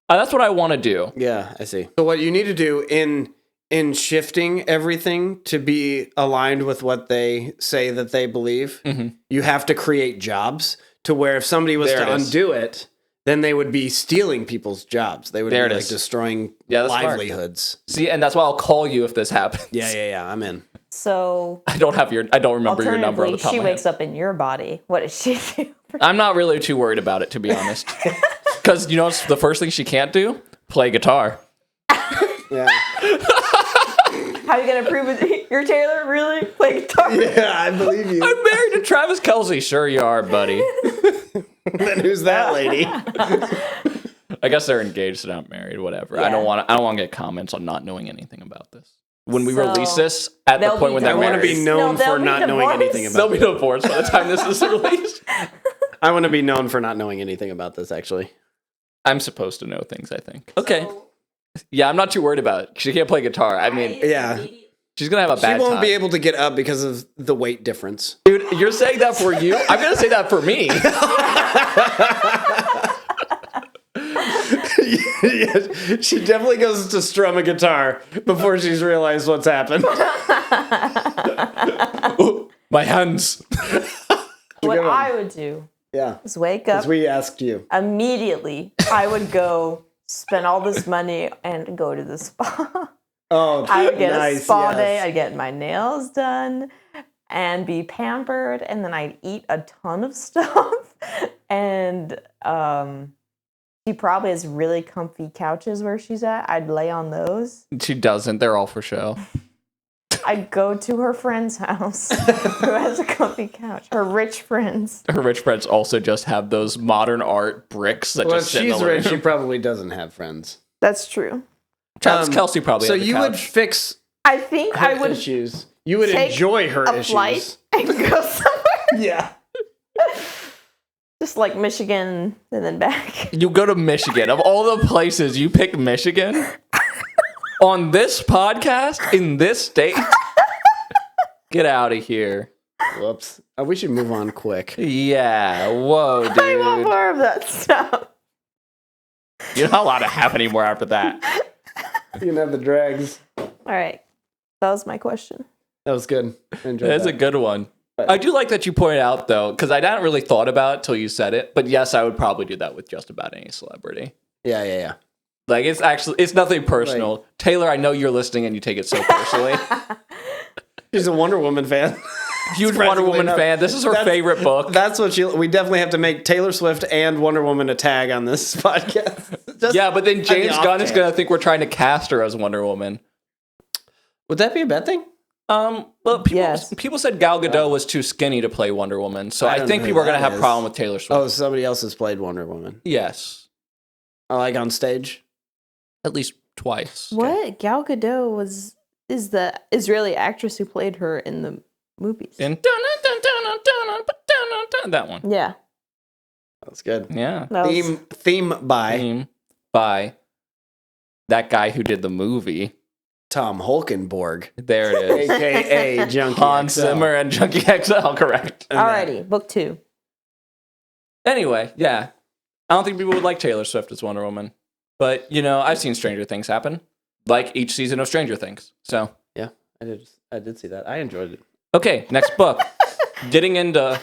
that's what I want to do. Yeah, I see. So what you need to do in in shifting everything to be aligned with what they say that they believe, you have to create jobs to where if somebody was to undo it, then they would be stealing people's jobs. They would be like destroying livelihoods. Smart. See, and that's why I'll call you if this happens. Yeah. I'm in. So I don't remember your number on the top she of my wakes up in your body. What does she do? I'm not really too worried about it, to be honest. Because, you know, the first thing she can't do? Play guitar. Yeah. How are you going to prove it? You're Taylor? Really? Play guitar? Yeah, I believe you. I'm married to Travis Kelce. Sure you are, buddy. Then who's that lady? I guess they're engaged and not married, whatever. Yeah. I don't want to get comments on not knowing anything about this. When we release this, at the point when they're married. I want to be known for not knowing anything about They'll be divorced by the time this is released. I want to be known for not knowing anything about this, actually. I'm supposed to know things, I think. Okay. Yeah, I'm not too worried about it. She can't play guitar. I mean, yeah. She's going to have a bad time. She won't be able to get up because of the weight difference. Dude, you're saying that for you? I'm going to say that for me. Yeah, she definitely goes to strum a guitar before she's realized what's happened. Ooh, my hands. What I would do is wake up. As we asked you. Immediately, I would go spend all this money and go to the spa. Oh, I would get a spa day. I'd get my nails done and be pampered. And then I'd eat a ton of stuff. And she probably has really comfy couches where she's at. I'd lay on those. She doesn't. They're all for show. I'd go to her friend's house who has a comfy couch. Her rich friends. Her rich friends also just have those modern art bricks that just sit in the living room. She's rich. She probably doesn't have friends. That's true. Travis Kelce probably. So has a you couch. would fix. I think her I would issues. You would enjoy her issues. Flight and go somewhere. Yeah. Just like Michigan and then back. You go to Michigan. Of all the places, you pick Michigan? On this podcast? In this state? Get out of here. Whoops. We should move on quick. Yeah. Whoa, dude. I want more of that stuff. You're not allowed to have any more after that. You can have the drags. All right. That was my question. That was good. I enjoyed That's a good one. I do like that you pointed out, though, because I hadn't really thought about it till you said it. But yes, I would probably do that with just about any celebrity. Yeah. Like, it's nothing personal. Like, Taylor, I know you're listening and you take it so personally. She's a Wonder Woman fan. Huge Wonder Woman fan. This is her favorite book. That's what we definitely have to make Taylor Swift and Wonder Woman a tag on this podcast. Yeah, but then James Gunn is going to think we're trying to cast her as Wonder Woman. Would that be a bad thing? Well, people said Gal Gadot was too skinny to play Wonder Woman, so I think people are going to have a problem with Taylor Swift. Oh, somebody else has played Wonder Woman. Yes. Like on stage? At least twice. What? Okay. Gal Gadot is the Israeli actress who played her in the movies. And that one. Yeah. That's good. Yeah. Theme by that guy who did the movie. Tom Holkenborg. There it is. AKA Junkie Hans Zimmer and Junkie XL, correct. Alrighty, book 2. Anyway, yeah. I don't think people would like Taylor Swift as Wonder Woman. But, you know, I've seen Stranger Things happen. Like each season of Stranger Things. So. Yeah, I did see that. I enjoyed it. Okay, next book. Getting into...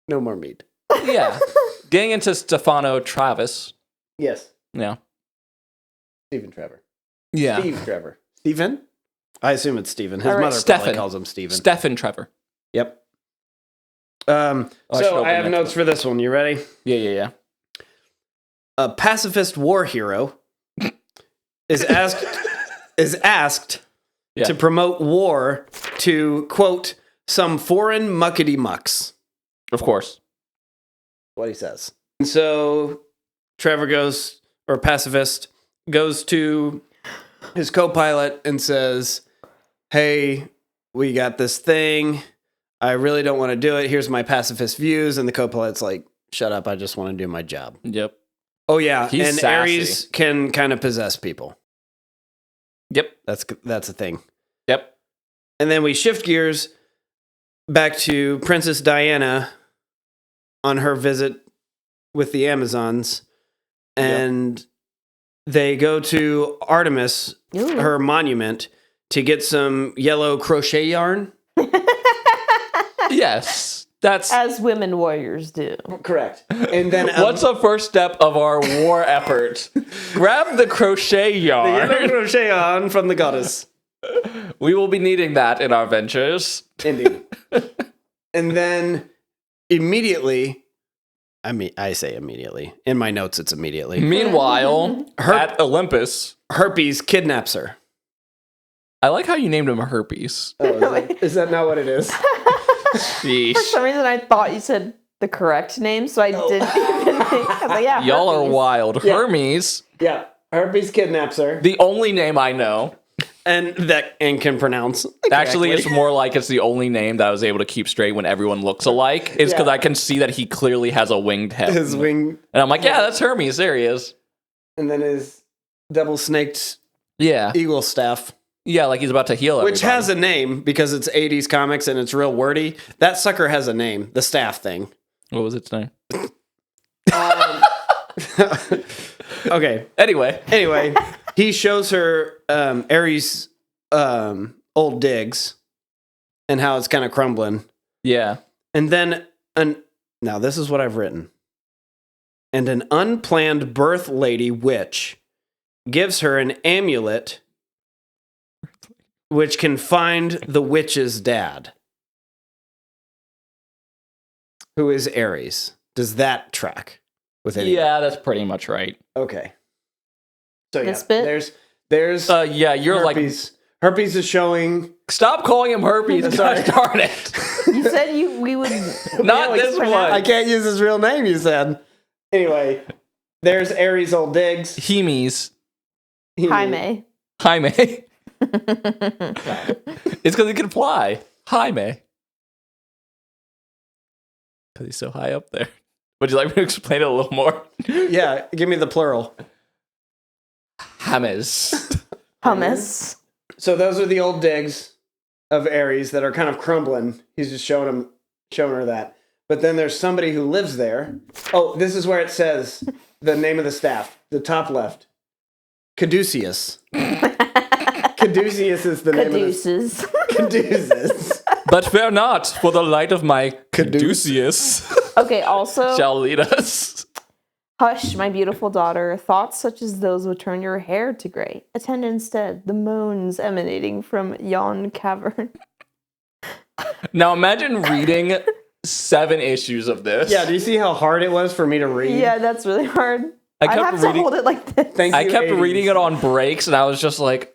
No more meat. Yeah. Getting into Stefano Travis. Yes. Yeah. Stephen Trevor. Yeah. Steve Trevor. Stephen? I assume it's Stephen. His mother probably calls him Stephen. Stephen Trevor. Yep. So I have notes for this one. You ready? Yeah. A pacifist war hero is asked to promote war to, quote, some foreign muckety mucks. Of course. What he says. And so pacifist goes to his co-pilot and says, hey, we got this thing. I really don't want to do it. Here's my pacifist views. And the co-pilot's like, shut up. I just want to do my job. Yep. Oh, yeah. He's and sassy. Ares can kind of possess people. Yep. That's a thing. Yep. And then we shift gears back to Princess Diana on her visit with the Amazons. And they go to Artemis, Ooh. her monument, to get some yellow crochet yarn. Yes. That's As women warriors do. Correct. And then what's the first step of our war effort? Grab the crochet the yellow yarn. crochet yarn from the goddess. We will be needing that in our ventures. Indeed. And then immediately, I say immediately. In my notes, it's immediately. Meanwhile, at Olympus, Herpes kidnaps her. I like how you named him Herpes. Oh, is that not what it is? Sheesh. For some reason, I thought you said the correct name, so I didn't even think. I was like, yeah, Y'all are herpes. wild. Yeah. Hermes, Yeah. Herpes kidnaps her. the only name I know. And can pronounce. Actually, correctly. it's more like it's the only name that I was able to keep straight when everyone looks alike. It's because Yeah. I can see that he clearly has a winged head. His wing. And I'm like, yeah, that's Hermes. There he is. And then his double snaked Yeah. eagle staff. Yeah, like he's about to heal everybody. Which has a name because it's 80s comics and it's real wordy. That sucker has a name, the staff thing. What was its name? Okay. Anyway. He shows her Ares' old digs and how it's kind of crumbling. Yeah. And then, now this is what I've written. And an unplanned birth lady witch gives her an amulet which can find the witch's dad, who is Ares. Does that track with anything? Yeah, that's pretty much right. Okay. So This bit? there's Yeah, you're herpes. Herpes is showing. Stop calling him Herpes. Sorry. Gosh darn it. You said we would. Not this one. I can't use his real name. You said. Anyway, there's Ares' old digs. Hemes. Jaime. Jaime. It's because he can fly. Jaime. Because he's so high up there. Would you like me to explain it a little more? Yeah, give me the plural. James. Hummus. So those are the old digs of Ares that are kind of crumbling. He's just showing her that. But then there's somebody who lives there. Oh, this is where it says the name of the staff, the top left. Caduceus. Caduceus is the name of the Caduceus. Caduceus. But fear not, for the light of my Caduceus Okay, also, shall lead us. hush, my beautiful daughter. Thoughts such as those would turn your hair to gray. Attend instead the moans emanating from yon cavern. Now imagine reading 7 issues of this. Yeah, do you see how hard it was for me to read? Yeah, that's really hard. I I kept have reading- to hold it like this. Thank I you, kept 80s. reading it on breaks, and I was just like,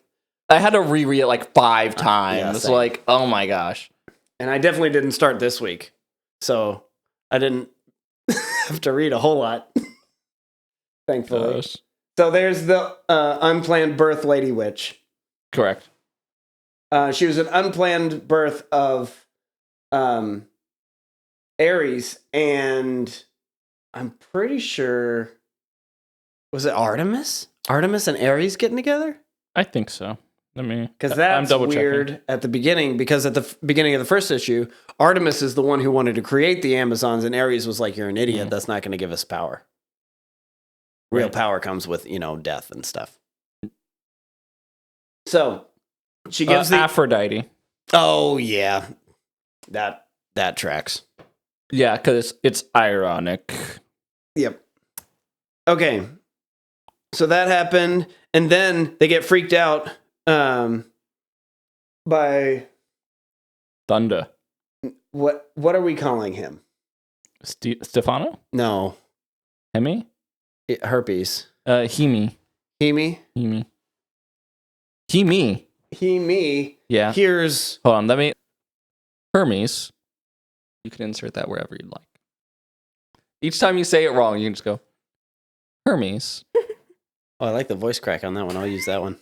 I had to reread it like 5 times. same. Like, oh my gosh. And I definitely didn't start this week. So I didn't have to read a whole lot. Thankfully. Gosh. So there's the unplanned birth lady witch. Correct. She was an unplanned birth of Ares, and I'm pretty sure, was it Artemis? Artemis and Ares getting together? I think so. Let me. Because I'm that's double checking. weird at the beginning, because at the beginning of the first issue, Artemis is the one who wanted to create the Amazons, and Ares was like, you're an idiot, that's not going to give us power. Real Right. power comes with, death and stuff. So, she gives the... Aphrodite. Oh, yeah. That tracks. Yeah, because it's ironic. Yep. Okay. So that happened, and then they get freaked out by Thunder. what are we calling him? Stefano? No, Hemi? herpes. Hemi. Hemi. Hemi. Hemi. He me. Yeah. Here's Hold on. Let me. Hermes. You can insert that wherever you'd like. Each time you say it wrong, you can just go, Hermes. I like the voice crack on that one. I'll use that one.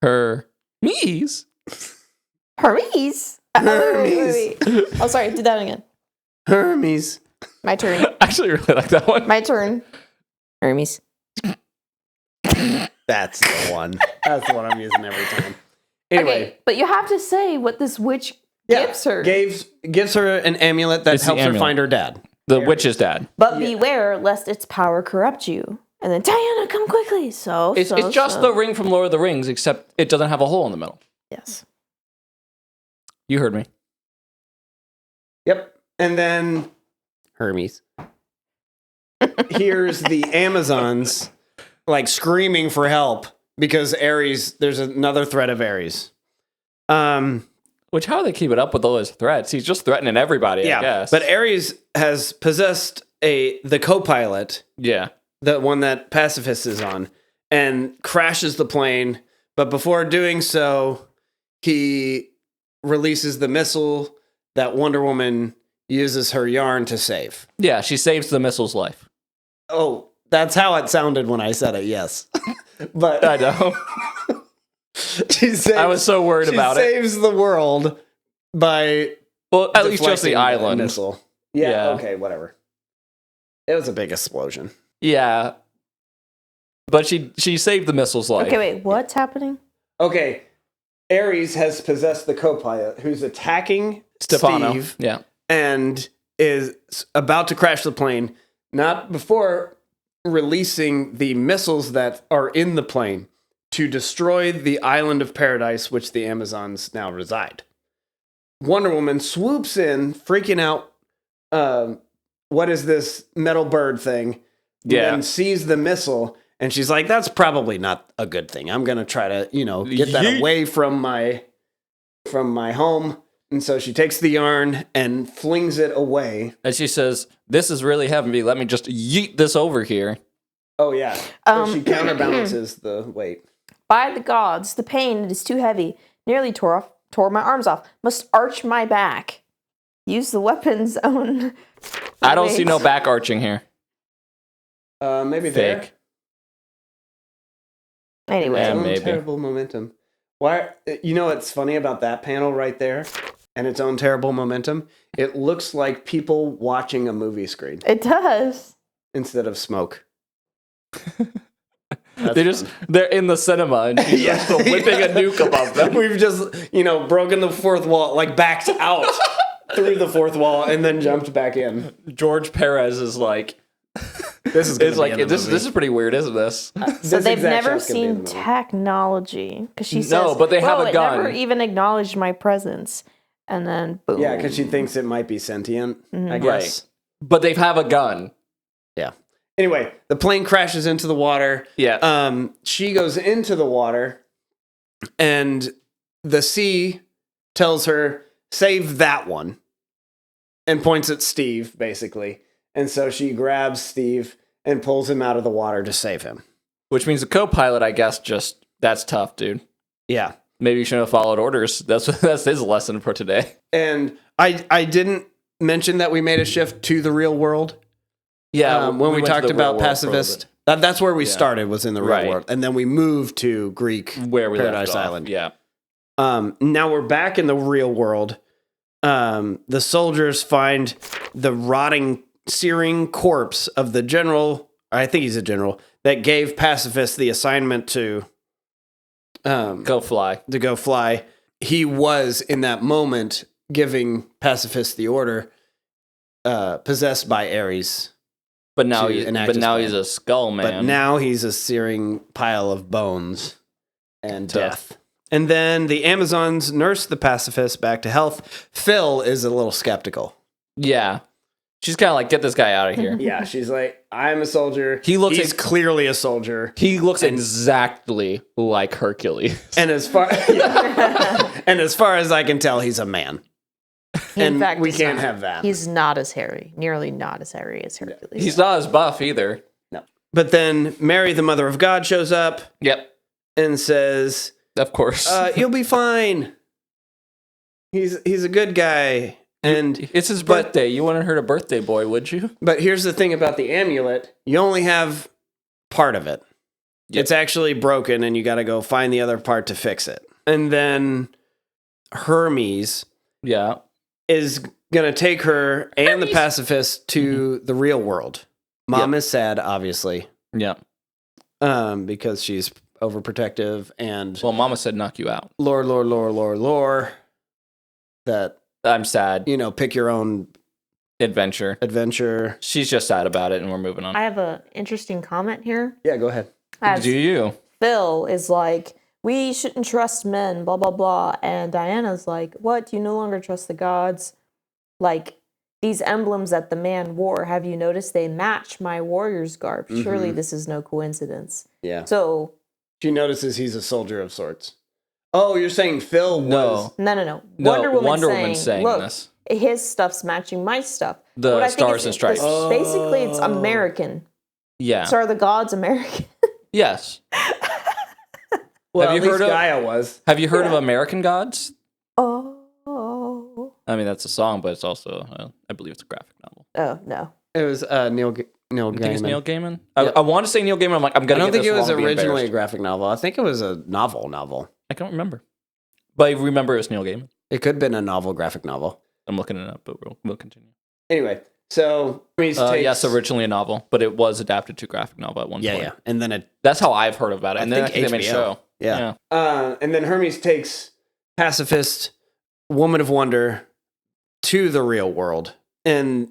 Hermes. Hermes. Hermes. Wait. Oh, sorry. Do that again. Hermes. My turn. I actually really like that one. My turn. Hermes. That's the one. That's the one I'm using every time. Anyway, Okay, but you have to say what this witch gives her. gives her an amulet that It's the helps her amulet. find her dad. The witch's dad. But beware lest its power corrupt you. And then, Diana, come quickly. It's just the ring from Lord of the Rings, except it doesn't have a hole in the middle. Yes. You heard me. Yep. And then Hermes hears the Amazons like screaming for help because there's another threat of Ares. Which, how do they keep it up with all his threats? He's just threatening everybody, I guess. But Ares has possessed the co-pilot. Yeah. The one that Pacifist is on, and crashes the plane. But before doing so, he releases the missile that Wonder Woman uses her yarn to save. Yeah, she saves the missile's life. Oh, that's how it sounded when I said it, yes. But I know. I was so worried about it. She saves the world by at least just the island. Missile. Yeah, okay, whatever. It was a big explosion. Yeah. But she saved the missile's life. Okay, wait, what's happening? Okay, Ares has possessed the co-pilot who's attacking Stefano. Steve. Yeah. And is about to crash the plane, not before releasing the missiles that are in the plane to destroy the island of paradise, which the Amazons now reside. Wonder Woman swoops in, freaking out. What is this metal bird thing? Yeah. And sees the missile, and she's like, that's probably not a good thing. I'm going to try to, get that away from my home. And so she takes the yarn and flings it away. And she says, this is really heavy. Let me just yeet this over here. Oh, yeah. So she counterbalances the weight. By the gods, the pain is too heavy. Nearly tore my arms off. Must arch my back. Use the weapon's own. I don't see no back arching here. Maybe fake. Anyway, Yeah, maybe. Terrible momentum. Why? What's funny about that panel right there, and its own terrible momentum? It looks like people watching a movie screen it does. instead of smoke. They're in the cinema and she's just whipping a nuke above them. We've just broken the fourth wall, like backed out through the fourth wall, and then jumped back in. George Perez is like. This is this is pretty weird, isn't this? So they've never seen technology because she says, no, but they have a gun. It never even acknowledged my presence, and then boom. Yeah, because she thinks it might be sentient. Mm-hmm. I guess. Right. But they have a gun. Yeah. Anyway, the plane crashes into the water. Yeah. She goes into the water, and the sea tells her, "Save that one," and points at Steve, basically. And so she grabs Steve and pulls him out of the water to save him. Which means the co-pilot, I guess, that's tough, dude. Yeah. Maybe you shouldn't have followed orders. That's his lesson for today. And I didn't mention that we made a shift to the real world. Yeah. When we talked about pacifist. That's where we started, was in the real world. And then we moved to Greek where we Paradise left off. Island. Yeah. Now we're back in the real world. The soldiers find the rotting, searing corpse of the general, I think he's a general, that gave Pacifist the assignment to go fly. He was, in that moment, giving Pacifist the order, possessed by Ares. But now he's a skull man. But now he's a searing pile of bones and death. And then the Amazons nurse the Pacifist back to health. Phil is a little skeptical. Yeah. She's kind of like, get this guy out of here. Yeah, she's like, I'm a soldier. He's clearly a soldier. He looks exactly like Hercules. And as far as I can tell, he's a man. In fact, we can't have that. He's not as hairy, nearly not as hairy as Hercules. He's not as buff either. No. But then Mary, the Mother of God, shows up. Yep. And says, of course. You'll be fine. He's a good guy. And it's his birthday. You wouldn't hurt a birthday boy, would you? But here's the thing about the amulet. You only have part of it. Yep. It's actually broken, and you got to go find the other part to fix it. And then Hermes is going to take her and the pacifist to the real world. Mom is sad, obviously. Yeah. Because she's overprotective and... Well, Mama said knock you out. Lore. That... I'm sad. Pick your own Adventure. She's just sad about it, and we're moving on. I have an interesting comment here. Yeah, go ahead. As Do you? Phil is like, we shouldn't trust men, blah, blah, blah. And Diana's like, what? You no longer trust the gods? Like, these emblems that the man wore, have you noticed they match my warrior's garb? Surely this is no coincidence. Yeah. So She notices he's a soldier of sorts. Oh, you're saying Phil was... No. No, Wonder Woman's saying look, this. his stuff's matching my stuff. The What I think Stars is- and Stripes. Basically, it's American. Yeah. So are the gods American? Yes. Well, Have at you least heard of- Gaia was. Have you heard of American Gods? Oh. I mean, that's a song, but it's also, I believe it's a graphic novel. Oh, no. It was Neil I think it's Gaiman. Neil Gaiman. Yep. I want to say Neil Gaiman. I'm like, I'm I gonna. don't think get it this was wrong and be originally a embarrassed. graphic novel. I think it was a novel. I don't remember, but I remember it was Neil Gaiman. It could have been a novel, graphic novel. I'm looking it up, but we'll continue. Anyway, so Yes, originally a novel, but it was adapted to graphic novel at one point. Yeah. And then That's how I've heard about it. And then I think think they made a HBO. show. Yeah. And then Hermes takes pacifist woman of wonder to the real world. And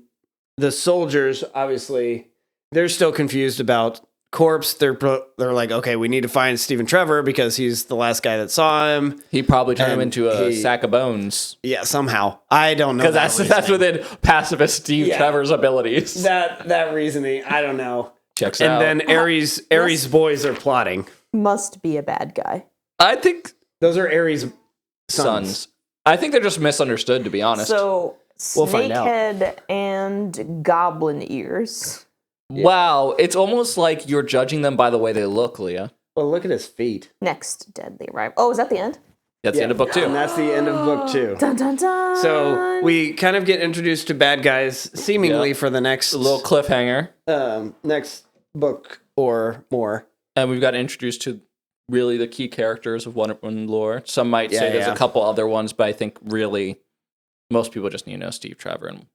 the soldiers, obviously, they're still confused about corpse. They're like, okay, we need to find Stephen Trevor because he's the last guy that saw him. He probably turned him And into a he- sack of bones. Yeah, somehow. I don't know. Because that's within pacifist Steve Yeah. Trevor's abilities. that reasoning. I don't know. Checks And out. then Ares' boys are plotting. Must be a bad guy. I think Those are Ares' sons. I think they're just misunderstood, to be honest. So, We'll find out. Snakehead and Goblin Ears. Wow, it's almost like you're judging them by the way they look, Leah. Well, look at his feet. Next deadly rival. Oh, is that the end? That's the end of book 2. And that's the end of book 2. Dun dun dun. So we kind of get introduced to bad guys seemingly Yeah. for the next A little cliffhanger. next book or more. And we've got introduced to really the key characters of Wonder Woman lore. Some might say Yeah, there's yeah. a couple other ones, but I think really most people just need to know Steve Trevor and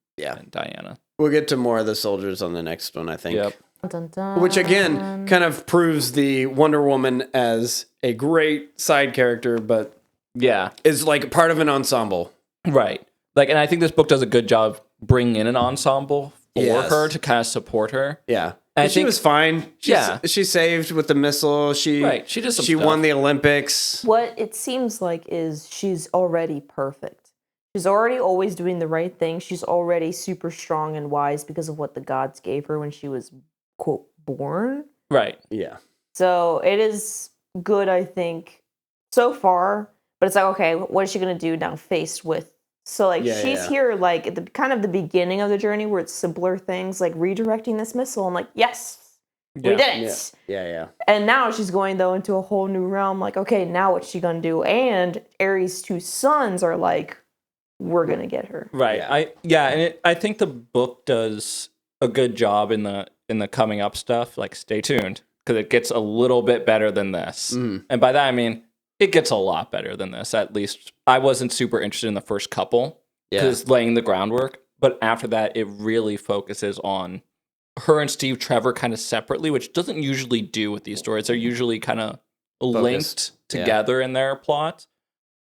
Diana. We'll get to more of the soldiers on the next one, I think. Yep. Dun, dun, dun. Which again kind of proves the Wonder Woman as a great side character, but Yeah. is like part of an ensemble. Right. Like, and I think this book does a good job bringing in an ensemble for Yes. her to kind of support her. Yeah. And I she think- was fine. Yeah. She saved with the missile. She Right, she did some She stuff. won the Olympics. What it seems like is she's already perfect. She's already always doing the right thing. She's already super strong and wise because of what the gods gave her when she was, quote, born. Right. Yeah. So it is good, I think, so far. But it's like, okay, what is she going to do now faced with? So, like, Yeah, she's yeah. here, like, at the kind of the beginning of the journey where it's simpler things, like redirecting this missile. I'm like, yes, we Yeah. did it. Yeah. And now she's going, though, into a whole new realm. Like, okay, now what's she going to do? And Ares' 2 sons are like, we're going to get her. Right. Yeah. And I think the book does a good job in the coming up stuff. Like, stay tuned because it gets a little bit better than this. Mhm. And by that I mean it gets a lot better than this. At least I wasn't super interested in the first couple because laying the groundwork. But after that, it really focuses on her and Steve Trevor kind of separately, which doesn't usually do with these stories. They're usually kind of linked Yeah. together in their plot,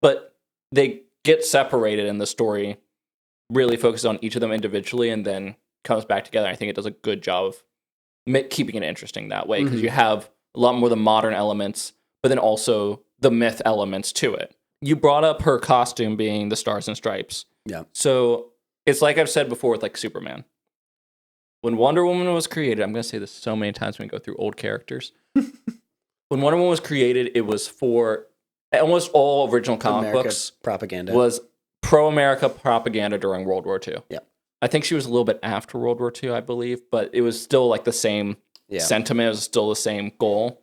but they get separated and the story really focuses on each of them individually and then comes back together. I think it does a good job of keeping it interesting that way because Mhm. you have a lot more of the modern elements, but then also the myth elements to it. You brought up her costume being the Stars and Stripes. Yeah. So it's like I've said before with like Superman. When Wonder Woman was created, I'm going to say this so many times when we go through old characters. When Wonder Woman was created, it was for almost all original comic America books propaganda. was pro-America propaganda during World War II. Yeah. I think she was a little bit after World War II, I believe, but it was still like the same sentiment. It was still the same goal.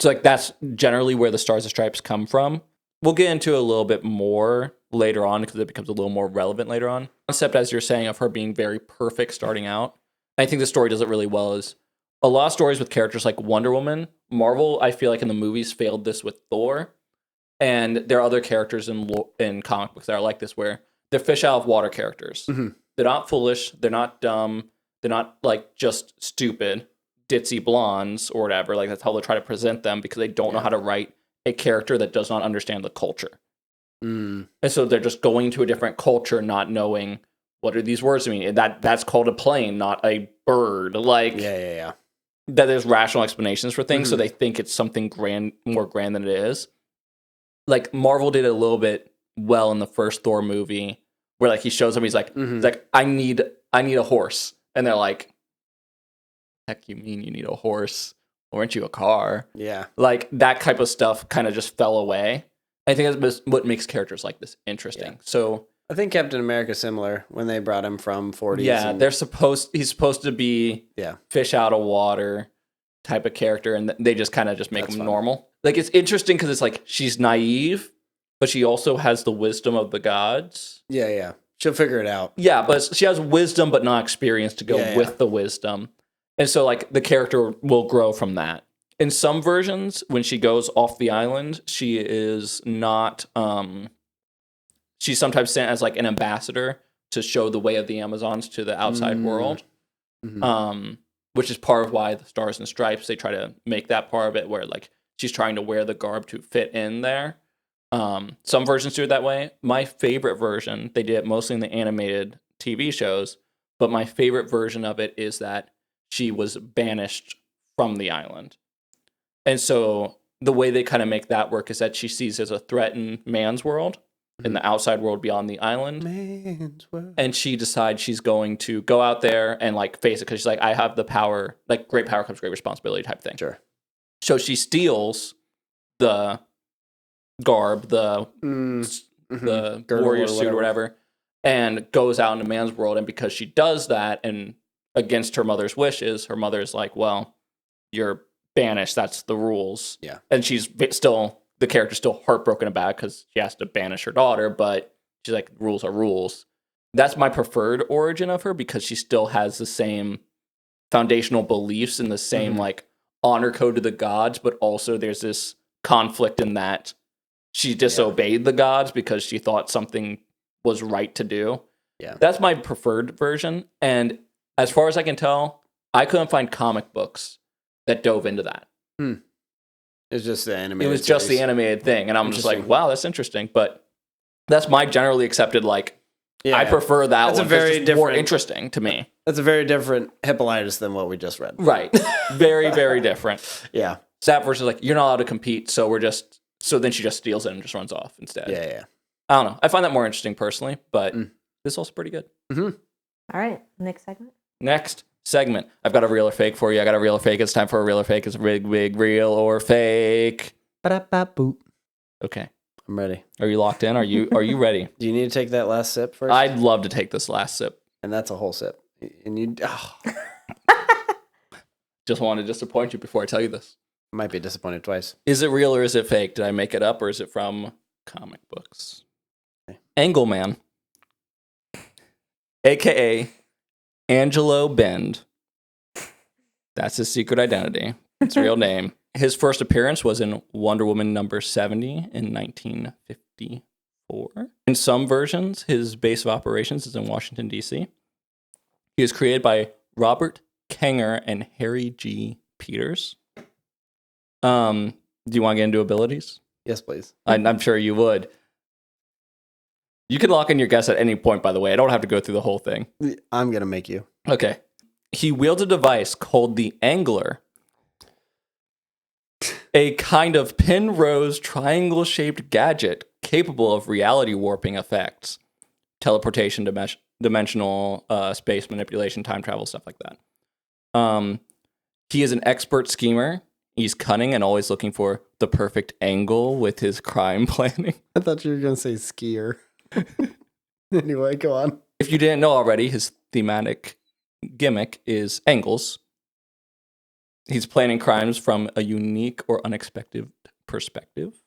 So like that's generally where the Stars and Stripes come from. We'll get into a little bit more later on because it becomes a little more relevant later on. Concept, as you're saying, of her being very perfect starting out. I think the story does it really well. Is a lot of stories with characters like Wonder Woman, Marvel, I feel like in the movies failed this with Thor. And there are other characters in comic books that are like this where they're fish out of water characters. Mhm. They're not foolish. They're not dumb. They're not like just stupid, ditzy blondes or whatever. Like that's how they try to present them because they don't know how to write a character that does not understand the culture. Mm. And so they're just going to a different culture, not knowing what do these words mean? That's called a plane, not a bird. Like, Yeah. that there's rational explanations for things, so they think it's something more grand than it is. Like, Marvel did it a little bit well in the first Thor movie, where like he shows up, he's like, I need a horse, and they're like, heck, you mean you need a horse? Aren't you a car? Yeah. Like, that type of stuff kind of just fell away. I think that's what makes characters like this interesting. Yeah. So I think Captain America's similar when they brought him from 40s. Yeah, he's supposed to be fish out of water type of character, and they just kind of just make him normal. Like, it's interesting because it's like she's naive, but she also has the wisdom of the gods. Yeah. She'll figure it out. Yeah, but she has wisdom but not experience to go with the wisdom. And so, like, the character will grow from that. In some versions, when she goes off the island, she is not... she's sometimes sent as, like, an ambassador to show the way of the Amazons to the outside world. Which is part of why the Stars and Stripes, they try to make that part of it where, like, she's trying to wear the garb to fit in there. Some versions do it that way. My favorite version, they did it mostly in the animated TV shows, but my favorite version of it is that she was banished from the island. And so the way they kind of make that work is that she sees as a threat in man's world, in the outside world beyond the island. Man's world. And she decides she's going to go out there and like face it because she's like, I have the power, like great power comes great responsibility type thing. Sure. So she steals the garb, the warrior suit or whatever, and goes out into man's world. And because she does that, and against her mother's wishes, her mother's like, well, you're banished. That's the rules. Yeah. And she's still, the character's still heartbroken about it because she has to banish her daughter, but she's like, rules are rules. That's my preferred origin of her because she still has the same foundational beliefs and the same like honor code to the gods, but also there's this conflict in that she disobeyed the gods because she thought something was right to do. Yeah. That's my preferred version. And as far as I can tell, I couldn't find comic books that dove into that. It's just the animated. It was just the animated thing. And I'm just like, wow, that's interesting. But that's my generally accepted, like, I prefer that that's one. A very different, more interesting to me. That's a very different Hippolytus than what we just read. Right. Very, very different. Yeah. That versus like, you're not allowed to compete, so then she just steals it and just runs off instead. Yeah. I don't know. I find that more interesting personally, but this is also pretty good. All right. Next segment. Next segment. I've got a real or fake for you. I got a real or fake. It's time for a real or fake. It's a big real or fake. Ba-da-ba-boop. Okay. I'm ready. Are you locked in? Are you ready? Do you need to take that last sip first? I'd love to take this last sip. And that's a whole sip. And you just want to disappoint you before I tell you this. Might be disappointed twice. Is it real or is it fake? Did I make it up or is it from comic books? Okay. Angleman, a.k.a. Angelo Bend. That's his secret identity. His real name. His first appearance was in Wonder Woman number 70 in 1954. In some versions, his base of operations is in Washington, D.C. He was created by Robert Kanger and Harry G. Peters. Do you want to get into abilities? Yes, please. I'm sure you would. You can lock in your guess at any point, by the way. I don't have to go through the whole thing. I'm going to make you. Okay. He wields a device called the Angler, a kind of pin-rose triangle-shaped gadget capable of reality warping effects, teleportation, dimensional space manipulation, time travel, stuff like that. He is an expert schemer. He's cunning and always looking for the perfect angle with his crime planning. I thought you were going to say skier. Anyway, go on. If you didn't know already, his thematic gimmick is angles. He's planning crimes from a unique or unexpected perspective.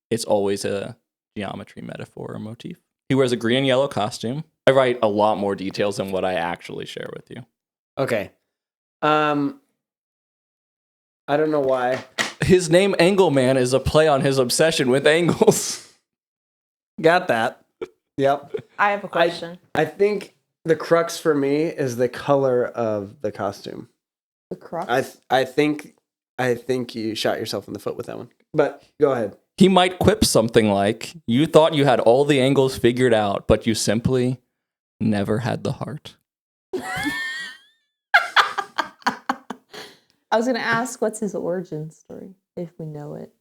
It's always a geometry metaphor or motif. He wears a green and yellow costume. I write a lot more details than what I actually share with you. Okay. I don't know why. His name Angleman is a play on his obsession with angles. Got that. Yep. I have a question. I think the crux for me is the color of the costume. The crux? I think you shot yourself in the foot with that one. But go ahead. He might quip something like, "You thought you had all the angles figured out, but you simply Never had the heart. I was gonna ask, what's his origin story, if we know it.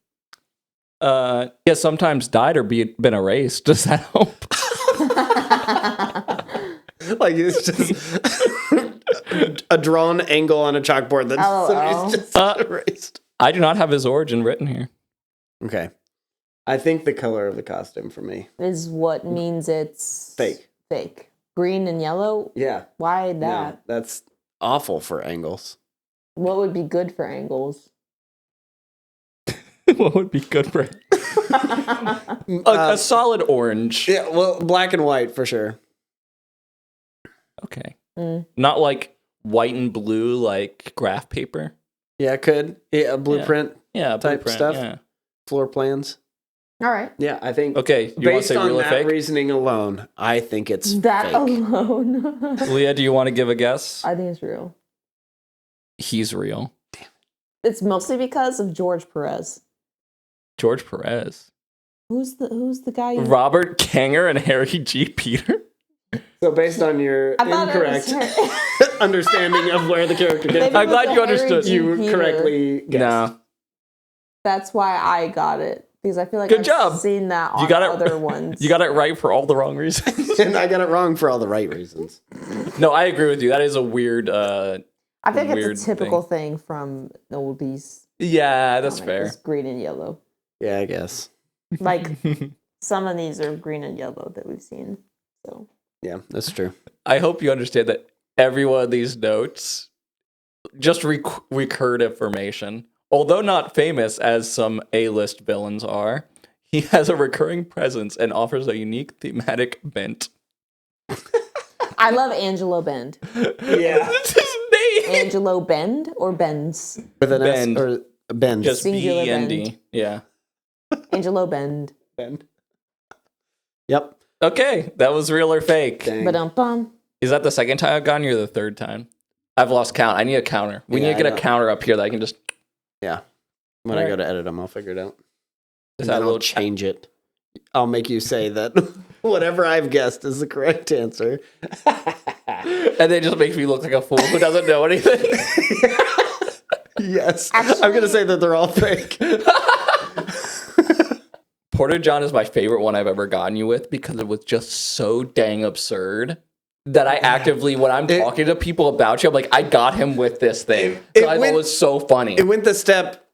Yeah, sometimes died or been erased. Does that help? Like it's just a drawn angle on a chalkboard that somebody's just erased. I do not have his origin written here. Okay. I think the color of the costume for me Is what means it's fake. Fake. Green and yellow? Yeah. Why No, that? that's awful for angles. What would be good for angles? What would be good for a solid orange? Yeah, well, black and white for sure. Okay. Not like white and blue, like graph paper. Yeah, it could. Yeah, a blueprint Yeah, type blueprint, stuff. Yeah. Floor plans. All right. Yeah, I think. Okay, you want to based say on real or that fake? reasoning alone, I think it's That fake. alone. Leah, do you want to give a guess? I think it's real. He's real. It's mostly because of George Perez. George Perez. Who's the guy? Robert Kanger and Harry G. Peter. So based on your incorrect understanding of where the character came from, I'm glad you understood. you correctly guessed. No. That's why I got it. Because I feel like Good I've job. seen that on You got it. other ones. You got it right for all the wrong reasons. And I got it wrong for all the right reasons. No, I agree with you. That is a weird. I think weird it's a typical thing from the oldies. Yeah, that's comic, fair. is green and yellow. Yeah, I guess. Like some of these are green and yellow that we've seen. So Yeah, that's true. I hope you understand that every one of these notes just recurred information. Although not famous as some A-list villains are, he has a recurring presence and offers a unique thematic bent. I love Angelo Bend. Yeah. That's his name. Angelo Bend or Benz? With an Bend. S or bend. Just Singular B-E-N-D. bend. Yeah. Angelo Bend. bend. Yep. Okay, that was real or fake. Dang. Ba-dum-bum. Is that the second time I've gotten you or the third time? I've lost count. I need a counter. We Yeah, need to get I a know. counter up here that I can just... Yeah. When I go to edit them, I'll figure it out. Is And that then a I'll little change it. I'll make you say that whatever I've guessed is the correct answer. And then it just makes me look like a fool who doesn't know anything. Yes. I'm going to say that they're all fake. Porter John is my favorite one I've ever gotten you with because it was just so dang absurd that I actively, when I'm talking to people about you, I'm like, I got him with this thing. I thought it was so funny. It went the step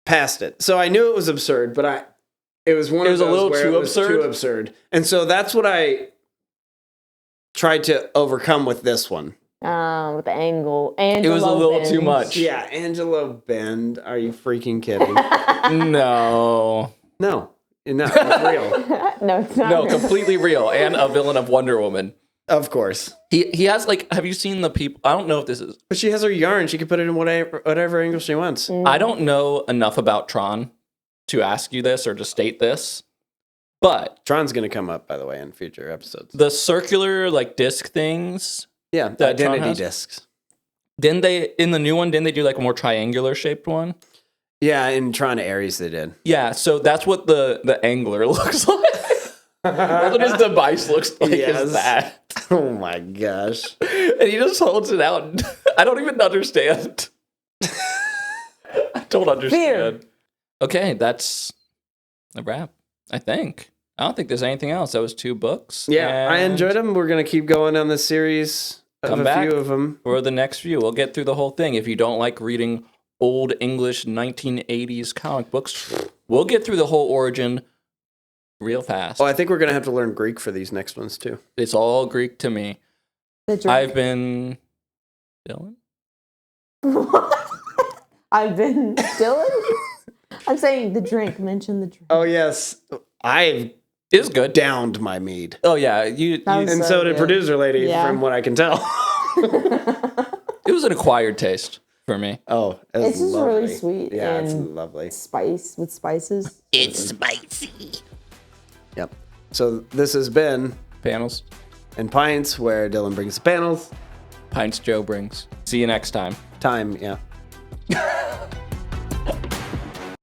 past it. So I knew it was absurd, but it was one It of was a those little where too it was absurd? too absurd. And so that's what I tried to overcome with this one. With the angle. Angelo It was a little Bend. too much. Yeah, Angelo Bend. Are you freaking kidding? No. No, it's real. No, it's not. No, real. completely real. And a villain of Wonder Woman. Of course. He has, like, have you seen the people? I don't know if this is. But she has her yarn. She can put it in whatever angle she wants. I don't know enough about Tron to ask you this or to state this, but Tron's going to come up, by the way, in future episodes. the circular, like, disc things, Yeah, that Tron identity has? discs. didn't they, in the new one, didn't they do, like, a more triangular shaped one? Yeah, in Tron Ares they did. Yeah, so that's what the angler looks like. That's what his device looks like, Yes. is that. Oh my gosh. And he just holds it out. And I don't even understand. I don't understand. Okay, that's a wrap, I think. I don't think there's anything else. That was 2 books. Yeah, I and enjoyed them. We're going to keep going on this series of Come a back. few of them. For the next few, we'll get through the whole thing. If you don't like reading old English 1980s comic books, we'll get through the whole origin real fast. Oh, I think we're going to have to learn Greek for these next ones too. It's all Greek to me. The drink. I've been... Dylan? I've been Dylan. I'm saying the drink. Mention the drink. Oh yes, I've Is good. downed my mead. Oh, yeah. You, That was And so so did good. producer lady, Yeah. from what I can tell. it was an acquired taste for me. Oh, It's just lovely. really sweet Yeah, it's and- lovely. Spice with spices. Yep. So this has been Panels. in Pints, where Dylan brings the panels. Pints Joe brings. See you next time. Time, yeah.